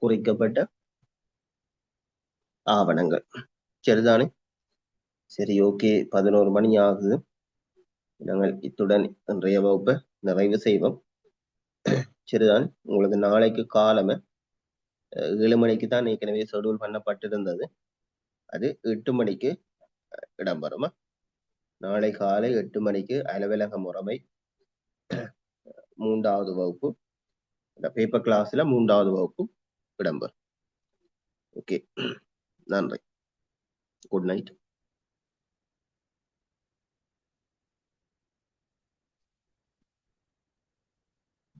குறிக்கப்பட்ட ஆவணங்கள். சரிதானே? சரி, ஓகே. 11 மணி ஆகுது. நாங்கள் இத்துடன் இன்றைய வகுப்பை நிறைவு செய்வோம். சரிதான். உங்களுக்கு நாளைக்கு காலமே 7 மணிக்கு தான் ஏற்கனவே ஷெடியூல் பண்ணப்பட்டிருந்தது. அது 8 மணிக்கு இடம்பெறுமா? நாளை காலை 8 மணிக்கு அலுவலக முறைமை 3வது வகுப்பு, இந்த பேப்பர் கிளாஸ்ல 3வது வகுப்பு இடம்பெறும். ஓகே, நன்றி. Good night.